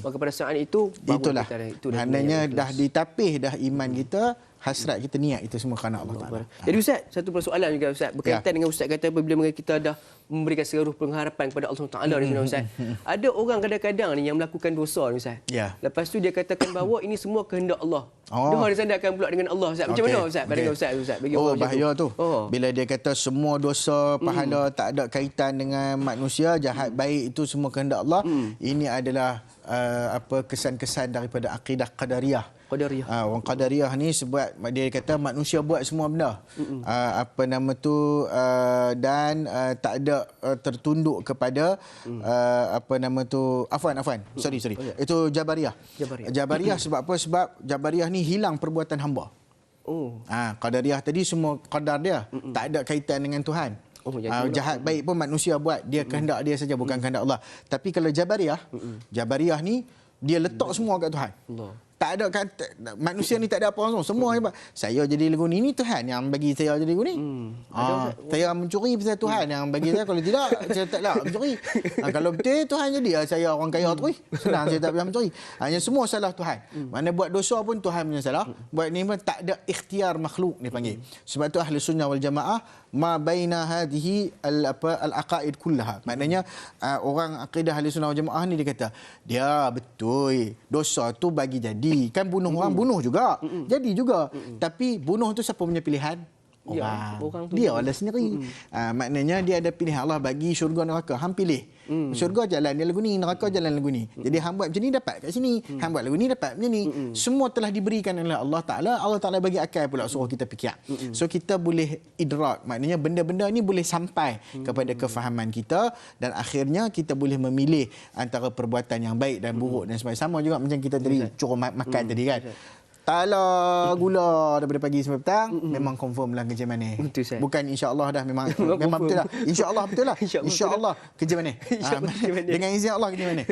A: maka pada saat itu
B: itulah. Maknanya dah ditapih dah iman kita, hasrat kita, niat itu semua kerana Allah Taala.
A: Jadi Ustaz, satu persoalan juga Ustaz berkaitan dengan Ustaz kata apabila kita dah memberikan seluruh pengharapan kepada Allah Taala ni Ustaz. Ada orang kadang-kadang ni yang melakukan dosa ni Ustaz. Lepas tu dia katakan bahawa ini semua kehendak Allah. Dia disandarkan pula dengan Allah Ustaz. Macam mana Ustaz? Bagi Ustaz bagi orang
B: bahaya tu. Bila dia kata semua dosa, pahala tak ada kaitan dengan manusia, jahat baik itu semua kehendak Allah. Ini adalah kesan-kesan daripada akidah Qadariyah. Orang Qadariyah ni sebab dia kata manusia buat semua benda. Dan tak ada tertunduk kepada sorry. Itu Jabariyah. Jabariyah sebab apa? Sebab Jabariyah ni hilang perbuatan hamba. Qadariyah tadi semua qadar dia, tak ada kaitan dengan Tuhan. Jahat baik pun manusia buat, dia kehendak dia saja, bukan kehendak Allah. Tapi kalau Jabariyah ni dia letak semua kat Tuhan. Tak ada manusia ni tak ada apa semua hebat. Saya jadi lagu ni Tuhan yang bagi saya jadi lagu ni. Saya mencuri pasal Tuhan yang bagi saya, kalau tidak saya taklah mencuri. Kalau betul Tuhan jadi saya orang kaya terus. Senang saya tak payah mencuri. Hanya semua salah Tuhan. Mana buat dosa pun Tuhan punya salah. Buat ni pun tak ada ikhtiar makhluk dia panggil. Sebab tu ahli sunnah wal jamaah ma baina hadhihi al-aqaid kullaha. Maknanya orang akidah ahli sunnah wal jamaah ni dia kata dia betul dosa tu bagi jadi. Kan bunuh orang, bunuh juga. Jadi juga. Tapi bunuh tu siapa punya pilihan? Orang tu. Dia Allah sendiri. Maknanya dia ada pilihan. Allah bagi syurga neraka. Hang pilih. Syurga jalan dia lagu ni, neraka jalan lagu ni. Jadi hang buat macam ni dapat kat sini. Hang buat lagu ni dapat macam ni. Semua telah diberikan oleh Allah Ta'ala. Allah Ta'ala bagi akal pula suruh kita fikir. So kita boleh idrak. Maknanya benda-benda ni boleh sampai kepada kefahaman kita, dan akhirnya kita boleh memilih antara perbuatan yang baik dan buruk dan sebagainya. Sama juga macam kita tadi curang makan tadi kan. Tala gula daripada pagi sampai petang, memang confirm lah kerja mana. Bukan insya-Allah dah, memang betul lah. Insya-Allah betul lah. Insya-Allah kerja mana. Dengan izin Allah kerja mana.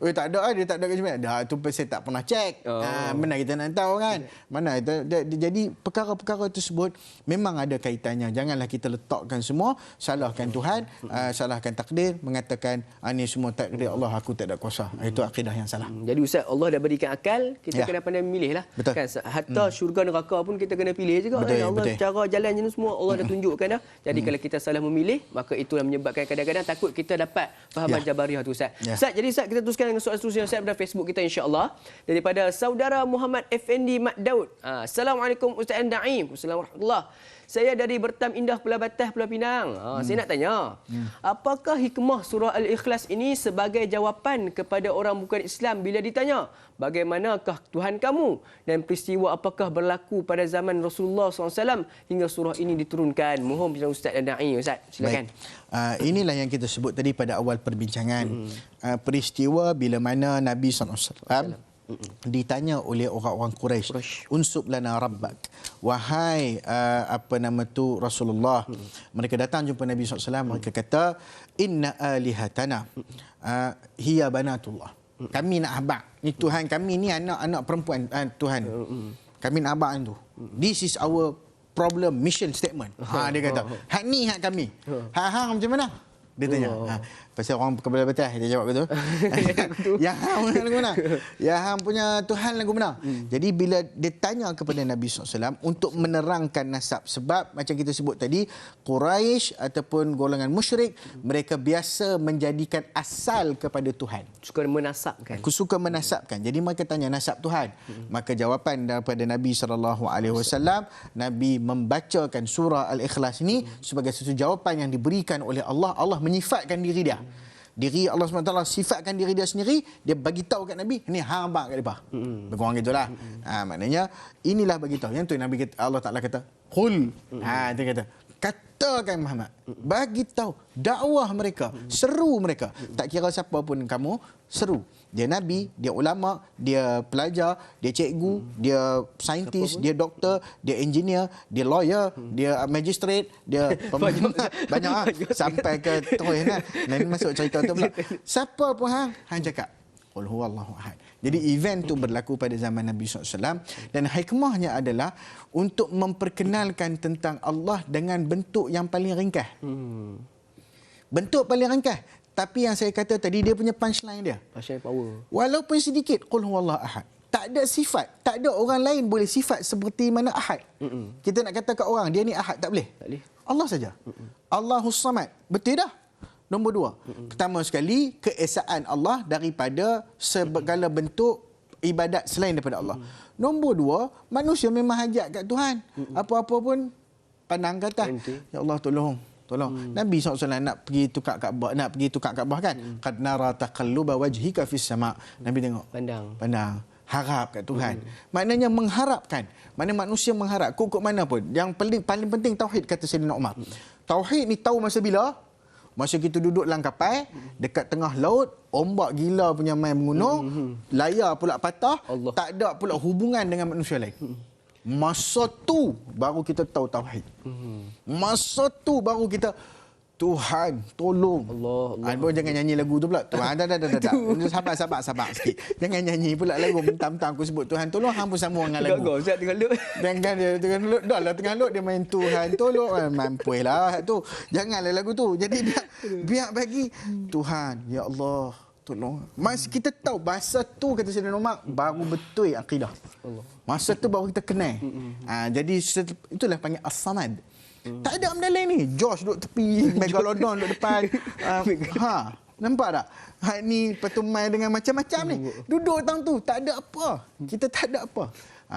B: Tak ada dia tak ada kerja mana. Dah tu saya tak pernah cek. Mana kita nak tahu kan. Mana jadi perkara-perkara tersebut memang ada kaitannya. Janganlah kita letakkan semua, salahkan Tuhan, salahkan takdir, mengatakan ini semua takdir Allah, aku tak ada kuasa. Itu akidah yang salah.
A: Jadi Ustaz, Allah dah berikan akal, kita kena pandai memilih lah. Kan, hatta syurga neraka pun kita kena pilih juga. Allah cara jalan je semua Allah dah tunjukkan dah. Jadi kalau kita salah memilih, maka itu yang menyebabkan kadang-kadang takut kita dapat fahaman Jabariyah tu Ustaz. Ustaz, jadi Ustaz, kita teruskan dengan soal seterusnya Ustaz pada Facebook kita insya-Allah. Daripada saudara Muhammad Effendi Mat Daud. Assalamualaikum Ustaz Daim. Assalamualaikum warahmatullahi. Saya dari Bertam Indah Pulau Batas, Pulau Pinang. Saya nak tanya, apakah hikmah surah Al-Ikhlas ini sebagai jawapan kepada orang bukan Islam bila ditanya, bagaimanakah Tuhan kamu? Dan peristiwa apakah berlaku pada zaman Rasulullah SAW hingga surah ini diturunkan? Mohon bincang Ustaz dan Da'i. Ustaz, silakan.
B: Inilah yang kita sebut tadi pada awal perbincangan. Peristiwa bila mana Nabi SAW ditanya oleh orang-orang Quraisy, unsub lana rabbak, wahai Rasulullah. Mereka datang jumpa Nabi SAW, mereka kata inna alihatana hiya banatullah, kami nak habaq ni Tuhan kami ni anak-anak perempuan Tuhan kami nak habaq tu. This is our problem mission statement. Dia kata hak ni hak kami. Hang macam mana? Dia tanya. Pasal orang kepala betul dia jawab betul. Yang hang punya lagu benar. Yang hang punya Tuhan lagu benar. Jadi bila dia tanya kepada Nabi SAW untuk menerangkan nasab. Sebab macam kita sebut tadi, Quraisy ataupun golongan musyrik, mereka biasa menjadikan asal kepada Tuhan.
A: Suka menasabkan.
B: Aku suka menasabkan. Jadi mereka tanya nasab Tuhan. Maka jawapan daripada Nabi SAW, Nabi membacakan surah Al-Ikhlas ini sebagai satu jawapan yang diberikan oleh Allah. Allah menyifatkan diri dia. Diri Allah SWT sifatkan diri dia sendiri, dia bagi tahu kat Nabi, ni hang abang kat depa. Berkurang gitulah. Maknanya inilah bagi tahu. Yang tu Nabi kata, Allah Taala kata, "Qul." Dia kata, katakan Muhammad, bagi tahu, dakwah mereka, seru mereka. Tak kira siapa pun kamu, seru. Dia Nabi, dia ulama, dia pelajar, dia cikgu, dia saintis, dia doktor, dia engineer, dia lawyer, dia magistrate, dia banyak sampai ke terus kan. Nanti masuk cerita tu pula. Siapa pun hang cakap qul huwallahu ahad. Jadi event tu berlaku pada zaman Nabi SAW dan hikmahnya adalah untuk memperkenalkan tentang Allah dengan bentuk yang paling ringkas. Bentuk paling ringkas. Tapi yang saya kata tadi, dia punya punchline dia.
A: Punchline power.
B: Walaupun sedikit, qul huwallahu ahad. Tak ada sifat. Tak ada orang lain boleh sifat seperti mana ahad. Kita nak kata kat orang, dia ni ahad, tak boleh.
A: Tak boleh.
B: Allah saja. Allahus samad. Betul dah? Nombor dua. Pertama sekali, keesaan Allah daripada segala bentuk ibadat selain daripada Allah. Nombor dua, manusia memang hajat kat Tuhan. Apa-apa pun pandang ke atas. Ya Allah, tolong. Nabi SAW nak pergi tukar Kaabah kan. Qad nara taqalluba wajhika fis sama'. Nabi tengok. Pandang. Harap kat Tuhan. Maknanya mengharapkan. Mana manusia mengharap. Kok mana pun. Yang paling penting tauhid, kata Sayyidina Umar. Tauhid ni tahu masa bila? Masa kita duduk dalam kapal, dekat tengah laut, ombak gila punya main mengunung, layar pula patah, tak ada pula hubungan dengan manusia lain. Masa tu baru kita tahu tauhid. Masa tu baru kita, Tuhan tolong. Allah. Jangan nyanyi lagu tu pula. Tuhan dah. Sabar sikit. Jangan nyanyi pula lagu mentang-mentang aku sebut Tuhan tolong, hang pun sama dengan lagu.
A: Gagal Ustaz tengah lut.
B: Jangan dia tengah lut. Dah lah tengah lut dia main Tuhan tolong. Mampulah tu. Janganlah lagu tu. Jadi biar bagi Tuhan, ya Allah tolong. Masa kita tahu bahasa tu, kata Sayyidina Umar, baru betul akidah. Masa tu baru kita kenal. Jadi itulah panggil as-samad. Tak ada benda lain ni. Josh duduk tepi, Megalodon duduk depan. Nampak tak? Ni petumai dengan macam-macam ni. Duduk tang tu, tak ada apa. Kita tak ada apa.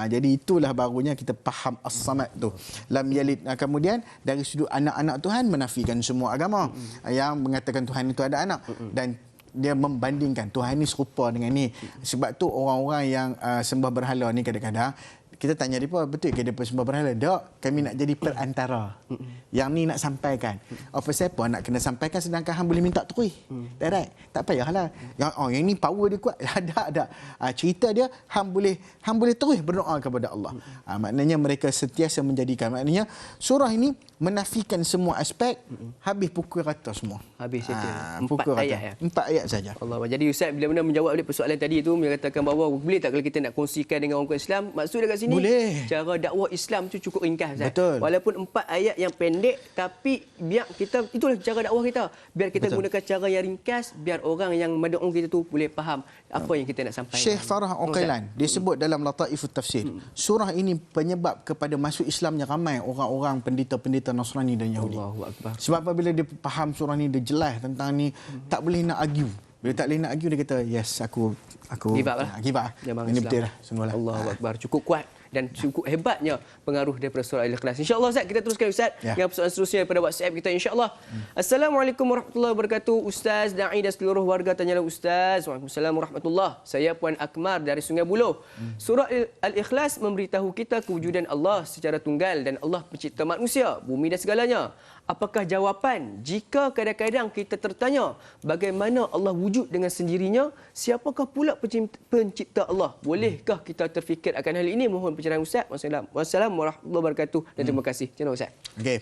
B: Jadi itulah barunya kita faham as-samad tu. Lam yalid. Kemudian dari sudut anak-anak Tuhan, menafikan semua agama yang mengatakan Tuhan itu ada anak. Dan dia membandingkan Tuhan ni serupa dengan ni. Sebab tu orang-orang yang sembah berhala ni kadang-kadang kita tanya dia, betul ke dia sembah berhala? Tak, kami nak jadi perantara. Yang ni nak sampaikan. Apa siapa nak kena sampaikan sedangkan hang boleh minta terus. Direct. Tak payahlah. Yang ni power dia kuat. Ada. Cerita dia hang boleh terus berdoa kepada Allah. Maknanya mereka sentiasa menjadikan. Maknanya surah ini menafikan semua aspek, habis pukul rata semua.
A: Habis itu.
B: 4 ayat. 4 ayat saja.
A: Allah. Jadi Ustaz bila mana menjawab dia persoalan tadi tu, dia katakan bahawa boleh tak kalau kita nak kongsikan dengan orang Islam? Maksud dekat sini,
B: boleh.
A: Cara dakwah Islam tu cukup ringkas Ustaz.
B: Betul.
A: Walaupun 4 ayat yang pendek, tapi biar kita, itulah cara dakwah kita. Biar kita gunakan cara yang ringkas, biar orang yang mendengar kita tu boleh faham apa yang kita nak sampaikan.
B: Syekh Farah Uqailan disebut dalam Lataifut Tafsir. Surah ini penyebab kepada masuk Islamnya ramai orang-orang pendeta-pendeta Nasrani dan Yahudi.
A: Allahu Akbar.
B: Sebab apabila dia faham surah ni, dia jelas tentang ni, tak boleh nak argue. Bila tak boleh nak argue, dia kata, yes, aku
A: give up lah.
B: Ini betul lah. Sungguhlah.
A: Allahu Akbar. Cukup kuat dan cukup hebatnya pengaruh daripada surah Al-Ikhlas. InsyaAllah Ustaz, kita teruskan Ustaz dengan persoalan seterusnya daripada WhatsApp kita insyaAllah. Assalamualaikum warahmatullahi wabarakatuh. Ustaz, da'i dan seluruh warga tanyalah Ustaz. Waalaikumsalam warahmatullahi. Saya Puan Akmar dari Sungai Buloh. Surah Al-Ikhlas memberitahu kita kewujudan Allah secara tunggal dan Allah pencipta manusia, bumi dan segalanya. Apakah jawapan jika kadang-kadang kita tertanya bagaimana Allah wujud dengan sendirinya? Siapakah pula pencipta Allah? Bolehkah kita terfikir akan hal ini? Mohon pencerahan Ustaz. Wassalamualaikum warahmatullahi wabarakatuh dan terima kasih. Macam mana Ustaz?
B: Okey.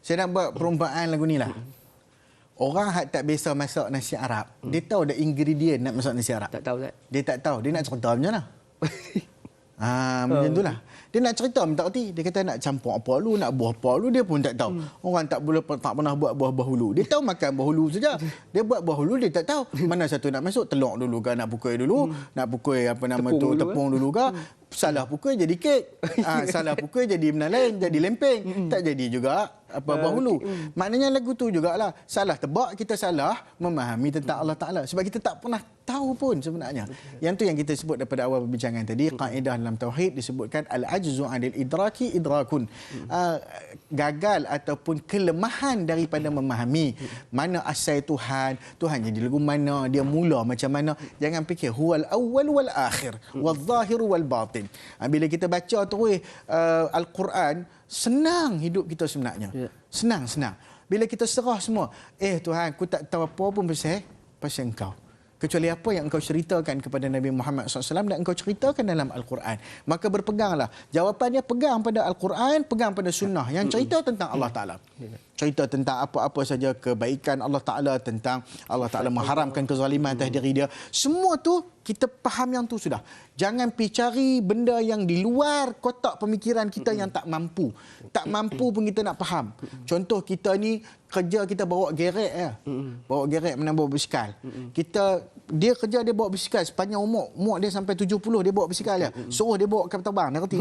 B: Saya nak buat perumpamaan lagu ni lah. Orang yang tak biasa masak nasi Arab, dia tahu ada ingredient nak masak nasi Arab.
A: Tak tahu Ustaz.
B: Dia tak tahu. Dia nak cerita macam mana? Macam itulah. Dia nak cerita minta reti. Dia kata nak campur apa dulu, nak buah apa dulu, dia pun tak tahu. Orang tak pernah buat buah bahulu. Dia tahu makan bahulu saja. Dia buat bahulu dia tak tahu mana satu nak masuk, telur dulu ke nak pukul dulu, nak pukul tepung dulu ke. Salah pukul jadi kek. Salah pukul jadi benda lain, jadi lempeng. Tak jadi juga bahulu. Maknanya lagu tu jugalah. Salah tebak, kita salah memahami tentang Allah Ta'ala. Sebab kita tak pernah tahu pun sebenarnya. Yang tu yang kita sebut daripada awal perbincangan tadi, kaedah dalam tauhid disebutkan al-ajzu 'anil idraki idrakun. Gagal ataupun kelemahan daripada memahami mana asal Tuhan, Tuhan jadi lagu mana, dia mula macam mana. Jangan fikir huwal awwal wal akhir, wal zahir wal batin. Bila kita baca terus Al-Quran, senang hidup kita sebenarnya. Senang. Bila kita serah semua, Tuhan, aku tak tahu apa pun pasal engkau. Kecuali apa yang engkau ceritakan kepada Nabi Muhammad SAW dan engkau ceritakan dalam Al-Quran. Maka berpeganglah. Jawapannya pegang pada Al-Quran, pegang pada sunnah yang cerita tentang Allah Ta'ala. Cerita tentang apa-apa saja kebaikan Allah Ta'ala, tentang Allah Ta'ala mengharamkan kezaliman atas diri dia. Semua tu kita faham yang tu sudah. Jangan pergi cari benda yang di luar kotak pemikiran kita yang tak mampu. Tak mampu pun kita nak faham. Contoh kita ni kerja kita bawa gerek ya. Bawa gerek menambah basikal. Dia kerja dia bawa basikal sepanjang umur dia sampai 70 dia bawa basikal ya. Suruh dia bawa kapal terbang dia reti.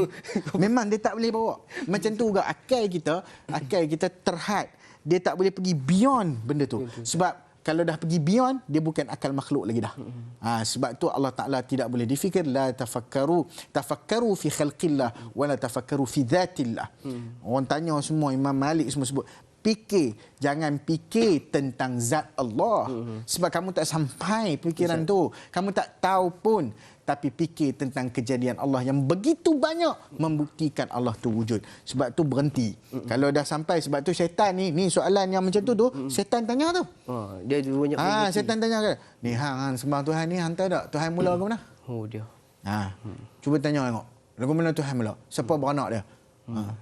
B: Memang dia tak boleh bawa. Macam tu juga akal kita terhad. Dia tak boleh pergi beyond benda tu. Sebab kalau dah pergi beyond, dia bukan akal makhluk lagi dah. Sebab tu Allah Ta'ala tidak boleh difikir. La tafakkaru fi khalqillah wa la tafakkaru fi dhatillah. Orang tanya semua, Imam Malik semua sebut, fikir, jangan fikir tentang zat Allah. Sebab kamu tak sampai fikiran tu. Kamu tak tahu pun. Tapi fikir tentang kejadian Allah yang begitu banyak membuktikan Allah tu wujud. Sebab tu berhenti. Kalau dah sampai, sebab tu syaitan ni soalan yang macam tu syaitan tanya tu.
A: Dia banyak
B: syaitan tanya ke, ni hang sembah Tuhan ni hantar tak? Tuhan mula ke mana?
A: Dia.
B: Cuba tanya tengok. Lagu mana Tuhan mula? Siapa beranak dia?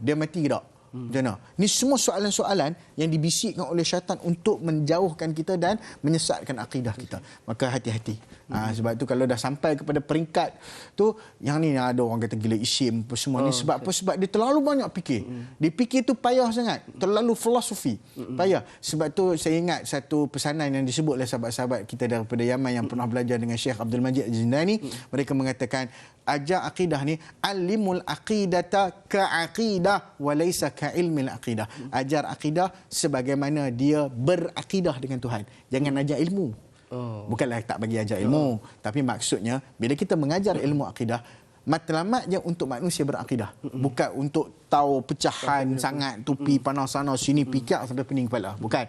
B: Dia mati ke tak? Macam mana? Ini semua soalan-soalan yang dibisikkan oleh syaitan untuk menjauhkan kita dan menyesatkan akidah kita. Maka hati-hati. Sebab tu kalau dah sampai kepada peringkat tu, yang ni ada orang kata gila isim apa semua ni. Sebab apa? Sebab dia terlalu banyak fikir. Dia fikir tu payah sangat. Terlalu filosofi. Payah. Sebab tu saya ingat satu pesanan yang disebut oleh sahabat-sahabat kita daripada Yaman yang pernah belajar dengan Syekh Abdul Majid Al-Zindani. Mereka mengatakan, ajar akidah ni, alimul aqidata ka'aqidah wa laysa ka'ilmil aqidah. Ajar akidah sebagaimana dia berakidah dengan Tuhan. Jangan ajar ilmu. Bukanlah tak bagi ajar ilmu, tapi maksudnya bila kita mengajar ilmu akidah, matlamatnya untuk manusia berakidah, bukan untuk tahu pecahan sangat, tupi panas sana sini, pikir sampai pening kepala. Bukan.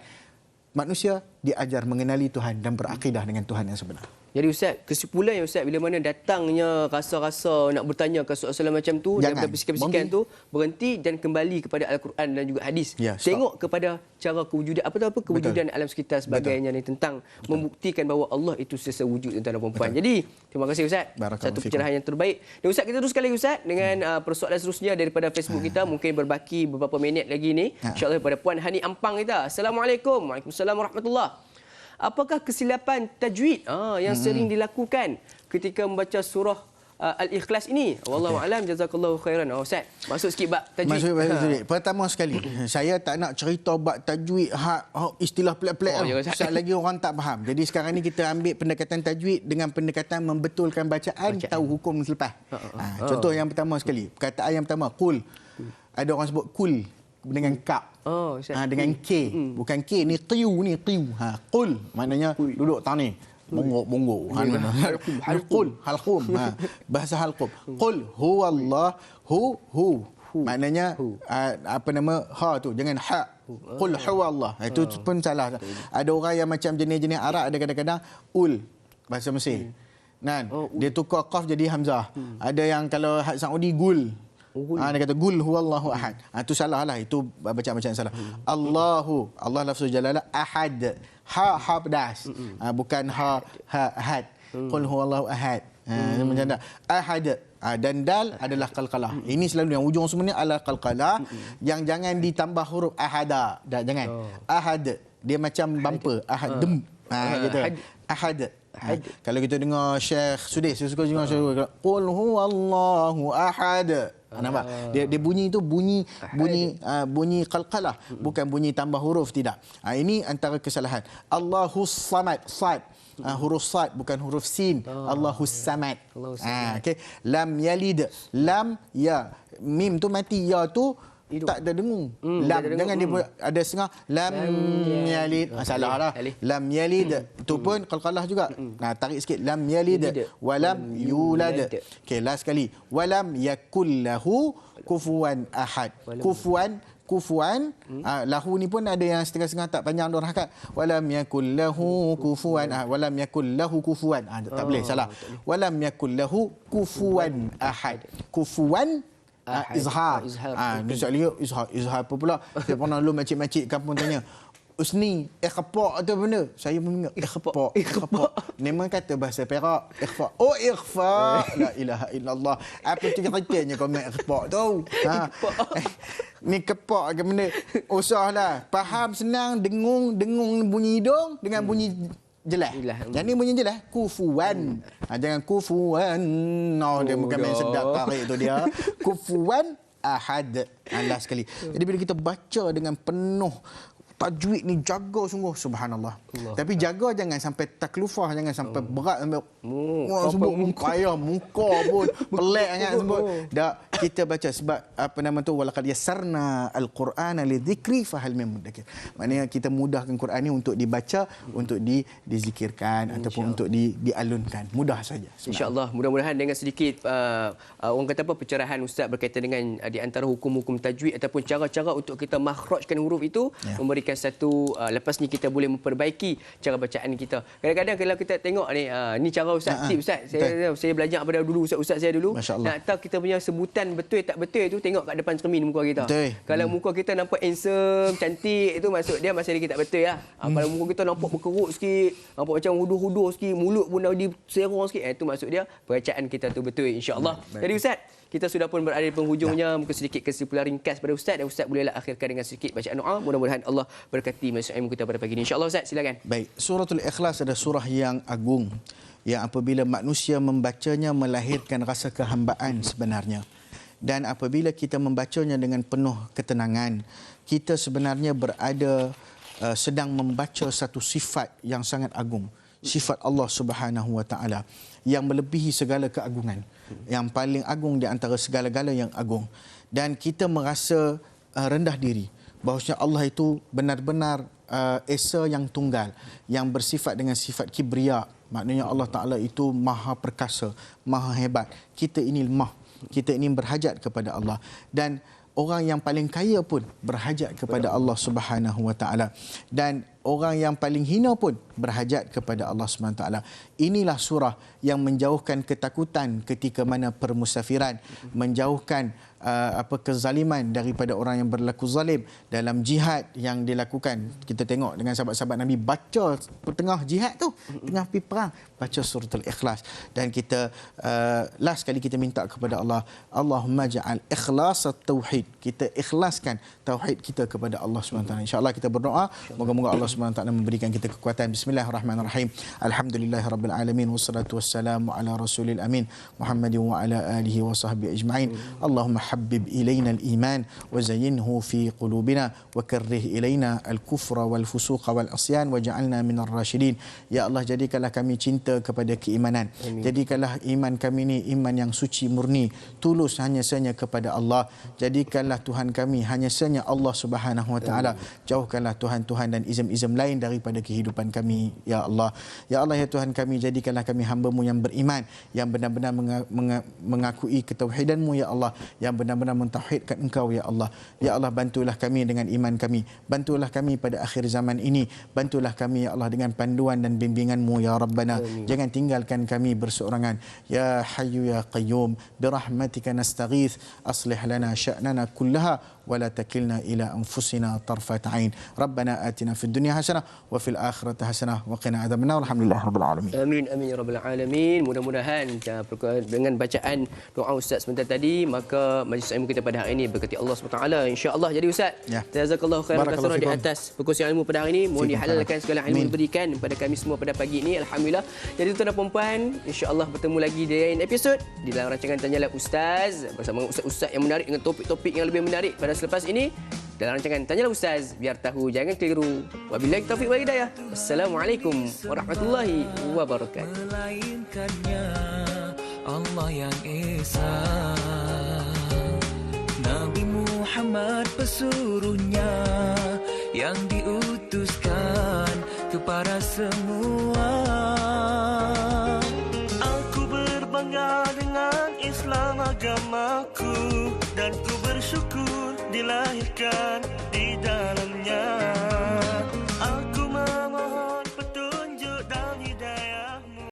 B: Manusia diajar mengenali Tuhan dan berakidah dengan Tuhan yang sebenar.
A: Jadi Ustaz, kesimpulan ya Ustaz, bila mana datangnya rasa-rasa nak bertanya ke soalan macam tu, dan bisikan-bisikan tu, berhenti dan kembali kepada Al-Quran dan juga hadis. Tengok kepada cara kewujudan, kewujudan alam sekitar sebagainya ni, tentang membuktikan bahawa Allah itu sesa wujud tuan-tuan dan puan-puan. Jadi, terima kasih Ustaz. Satu pencerahan yang terbaik. Dan Ustaz, kita teruskan lagi Ustaz dengan persoalan seterusnya daripada Facebook kita. Mungkin berbaki beberapa minit lagi ni. InsyaAllah daripada Puan Hani Ampang kita. Assalamualaikum. Waalaikumsalam warahmatullahi. Apakah kesilapan tajwid yang sering dilakukan ketika membaca surah Al-Ikhlas ini? Wallahu alam, jazakallahu khairan. Ustaz, masuk sikit bab tajwid.
B: Pertama sekali, saya tak nak cerita bab tajwid istilah pelik-pelik. Sekali lagi orang tak faham. Jadi sekarang ni kita ambil pendekatan tajwid dengan pendekatan membetulkan bacaan. Tahu hukum selepas. Contoh yang pertama sekali, perkataan yang pertama, qul. Ada orang sebut kul dengan kap. Dengan K. Bukan K, ni qiu. Qul maknanya duduk tani. Bonggok. Halqum. Bahasa halqum. Qul huwallahu hu. Maknanya ha tu, jangan ha. Qul huwallah. Itu pun salah. Ada orang yang macam jenis-jenis Arab, ada kadang-kadang ul bahasa Mesir. Dia tukar qaf jadi hamzah. Ada yang kalau Saudi gul. Dia kata gul huwallahu ahad. Itu salah lah. Itu bacaan salah. Allah lafzul jalalah ahad. Ha pedas. Bukan ha ahad. Qul huwallahu ahad. Macam ahad. Dan dal adalah qalqalah. Ini selalu yang ujung semua ni adalah qalqalah. Yang jangan ditambah huruf ahada. Jangan. Ahad. Dia macam bumper. Ahad. Gitu. Ahad. Kalau kita dengar Syekh Sudais, saya suka dengar Syekh qul huwallahu ahad. Nampak? Dia bunyi tu bunyi qalqalah, bukan bunyi tambah huruf, tidak. Ini antara kesalahan. Allahus samad, sad. Huruf sad bukan huruf sin. Allahus samad. Okey. Lam yalid, lam ya. Mim tu mati, ya tu tak ada dengung. Lam jangan dia ada setengah lam yalid. Salah lah. Lam yalid tu pun qalqalah juga. Tarik sikit lam yalid wa lam yulad. Okey, last sekali. Wa lam yakul lahu kufuwan ahad. Kufuan lahu ni pun ada yang setengah-setengah tak panjang 2 rakaat. Walam yakul lahu kufuwan ahad. Walam yakul lahu kufuwan. Tak boleh, salah. Walam yakul lahu kufuwan ahad. Kufuwan izhar. Izhar apa pula? Saya pernah dulu makcik-makcik kampung tanya, Usni, ikhfa atau benda? Saya pun ingat ikhfa. Memang kata bahasa Perak, ikhfa. Oh, ikhfa. La ilaha illallah. Apa tu ceritanya kau main ikhfa tu? Ni kepak ke benda? Usahlah. Faham senang, dengung bunyi hidung dengan bunyi jelas. Yang ni bunyi jelas. Kufuan. Jangan kufuan. Dia bukan main sedap tarik tu dia. Kufuan ahad. Last sekali. Jadi bila kita baca dengan penuh tajwid ni, jaga sungguh, subhanallah. Tapi jaga jangan sampai taklufah, jangan sampai berat sampai sebut muka pun pelik sangat sebut. Dak, kita baca sebab apa nama tu, walaqad yassarna al-Qur'ana lidzikri fahal min mudakkir. Maknanya kita mudahkan Quran ni untuk dibaca, untuk dizikirkan ataupun untuk dialunkan. Mudah saja.
A: Insya-Allah, mudah-mudahan dengan sedikit orang kata apa, pencerahan ustaz berkaitan dengan di antara hukum-hukum tajwid ataupun cara-cara untuk kita makhrajkan huruf itu, memberikan satu lepas ni kita boleh memperbaiki cara bacaan kita. Kadang-kadang kalau kita tengok ni cara ustaz, tip ustaz. Saya belajar pada dulu ustaz saya dulu. Nak tahu kita punya sebutan betul tak betul itu, tengok kat depan cermin muka kita. Kalau muka kita nampak handsome, cantik, itu maksud dia masa lagi tak betul lah. Kalau muka kita nampak berkerut sikit, nampak macam hudur-hudur sikit, mulut pun dah diserong sikit, itu maksud dia bacaan kita tu betul, insya-Allah. Jadi ustaz, kita sudah pun berada di penghujungnya. Mungkin sedikit kesimpulan ringkas pada ustaz, dan ustaz bolehlah akhirkan dengan sedikit bacaan doa. Mudah-mudahan Allah berkati majlis ilmu kita pada pagi ini. Insya-Allah ustaz, silakan.
B: Baik, suratul Ikhlas adalah surah yang agung, yang apabila manusia membacanya melahirkan rasa kehambaan sebenarnya. Dan apabila kita membacanya dengan penuh ketenangan, kita sebenarnya berada sedang membaca satu sifat yang sangat agung, sifat Allah Subhanahu wa taala yang melebihi segala keagungan, yang paling agung di antara segala-gala yang agung. Dan kita merasa rendah diri bahawasanya Allah itu benar-benar Esa yang tunggal, yang bersifat dengan sifat kibria. Maknanya Allah Ta'ala itu maha perkasa, maha hebat. Kita ini lemah, kita ini berhajat kepada Allah. Dan orang yang paling kaya pun berhajat kepada Allah Subhanahu wa taala, dan orang yang paling hina pun berhajat kepada Allah Subhanahu wa taala. Inilah surah yang menjauhkan ketakutan ketika mana permusafiran, menjauhkan kezaliman daripada orang yang berlaku zalim dalam jihad yang dilakukan. Kita tengok dengan sahabat-sahabat Nabi baca tengah jihad tu, tengah pergi perang, baca suratul Ikhlas. Dan kita last kali kita minta kepada Allah, Allahumma ja'al ikhlas at-tauhid. Kita ikhlaskan tauhid kita kepada Allah Subhanahu wa taala. Insya-Allah kita berdoa, moga-moga Allah Subhanahu wa taala memberikan kita kekuatan. Bismillahirrahmanirrahim. Alhamdulillahirabbil alamin, wassalatu wassalamu ala rasulil amin Muhammadin wa ala alihi wa sahbihi ajma'in. Allahumma habbib ilaina al-iman wa zayyinhu fi qulubina wa karrih ilaina al-kufra wal fusuqa wal asyan waj'alna minar rasyidin. Ya Allah, jadikanlah kami cinta kepada keimanan. Amin. Jadikanlah iman kami ni iman yang suci murni, tulus hanya sahaja kepada Allah. Jadikanlah Tuhan kami hanya sahaja Allah Subhanahu wa taala. Jauhkanlah Tuhan-Tuhan dan izam-izam lain daripada kehidupan kami, ya Allah. Ya Allah, ya Tuhan kami, jadikanlah kami hamba-Mu yang beriman, yang benar-benar mengakui ketauhidan-Mu, ya Allah, yang benar-benar mentauhidkan Engkau, ya Allah. Ya Allah, bantulah kami dengan iman kami, bantulah kami pada akhir zaman ini, bantulah kami, ya Allah, dengan panduan dan bimbingan-Mu, ya Rabbana. Amin. Jangan tinggalkan kami berseorangan. Ya Hayyu ya Qayyum, birahmatika nastaghith, aslih lana sya'nana kullaha ولا تكلنا إلى أنفسنا طرفة عين. ربنا آتنا في الدنيا حسنة وفي الآخرة حسنة وقنا عذاب النار. والحمد لله رب العالمين.
A: Amin amin ya rabbal alamin. Mudah-mudahan dengan bacaan doa Ustaz sebentar tadi, maka majlis ilmu kita pada hari ini berkati Allah SWT, insya-Allah. Jadi Ustaz, jazakallahu khairan katsiran di atas perkongsian ilmu pada hari ini. Mohon dihalalkan segala ilmu diberikan kepada kami semua pada pagi ini, alhamdulillah. Jadi tuan dan puan, insya-Allah bertemu lagi di lain episod di dalam rancangan Tanyalah Ustaz bersama ustaz-ustaz yang menarik dengan topik-topik yang lebih menarik pada selepas ini dalam rancangan Tanyalah Ustaz. Biar tahu, jangan keliru. Wabillahi taufiq wal hidayah. Assalamualaikum warahmatullahi wabarakatuh.
D: Melainkannya Allah yang Esa, Nabi Muhammad pesuruhnya yang diutuskan kepada semua. Aku berbangga dengan Islam agamaku, dan ku bersyukur dilahirkan di dalam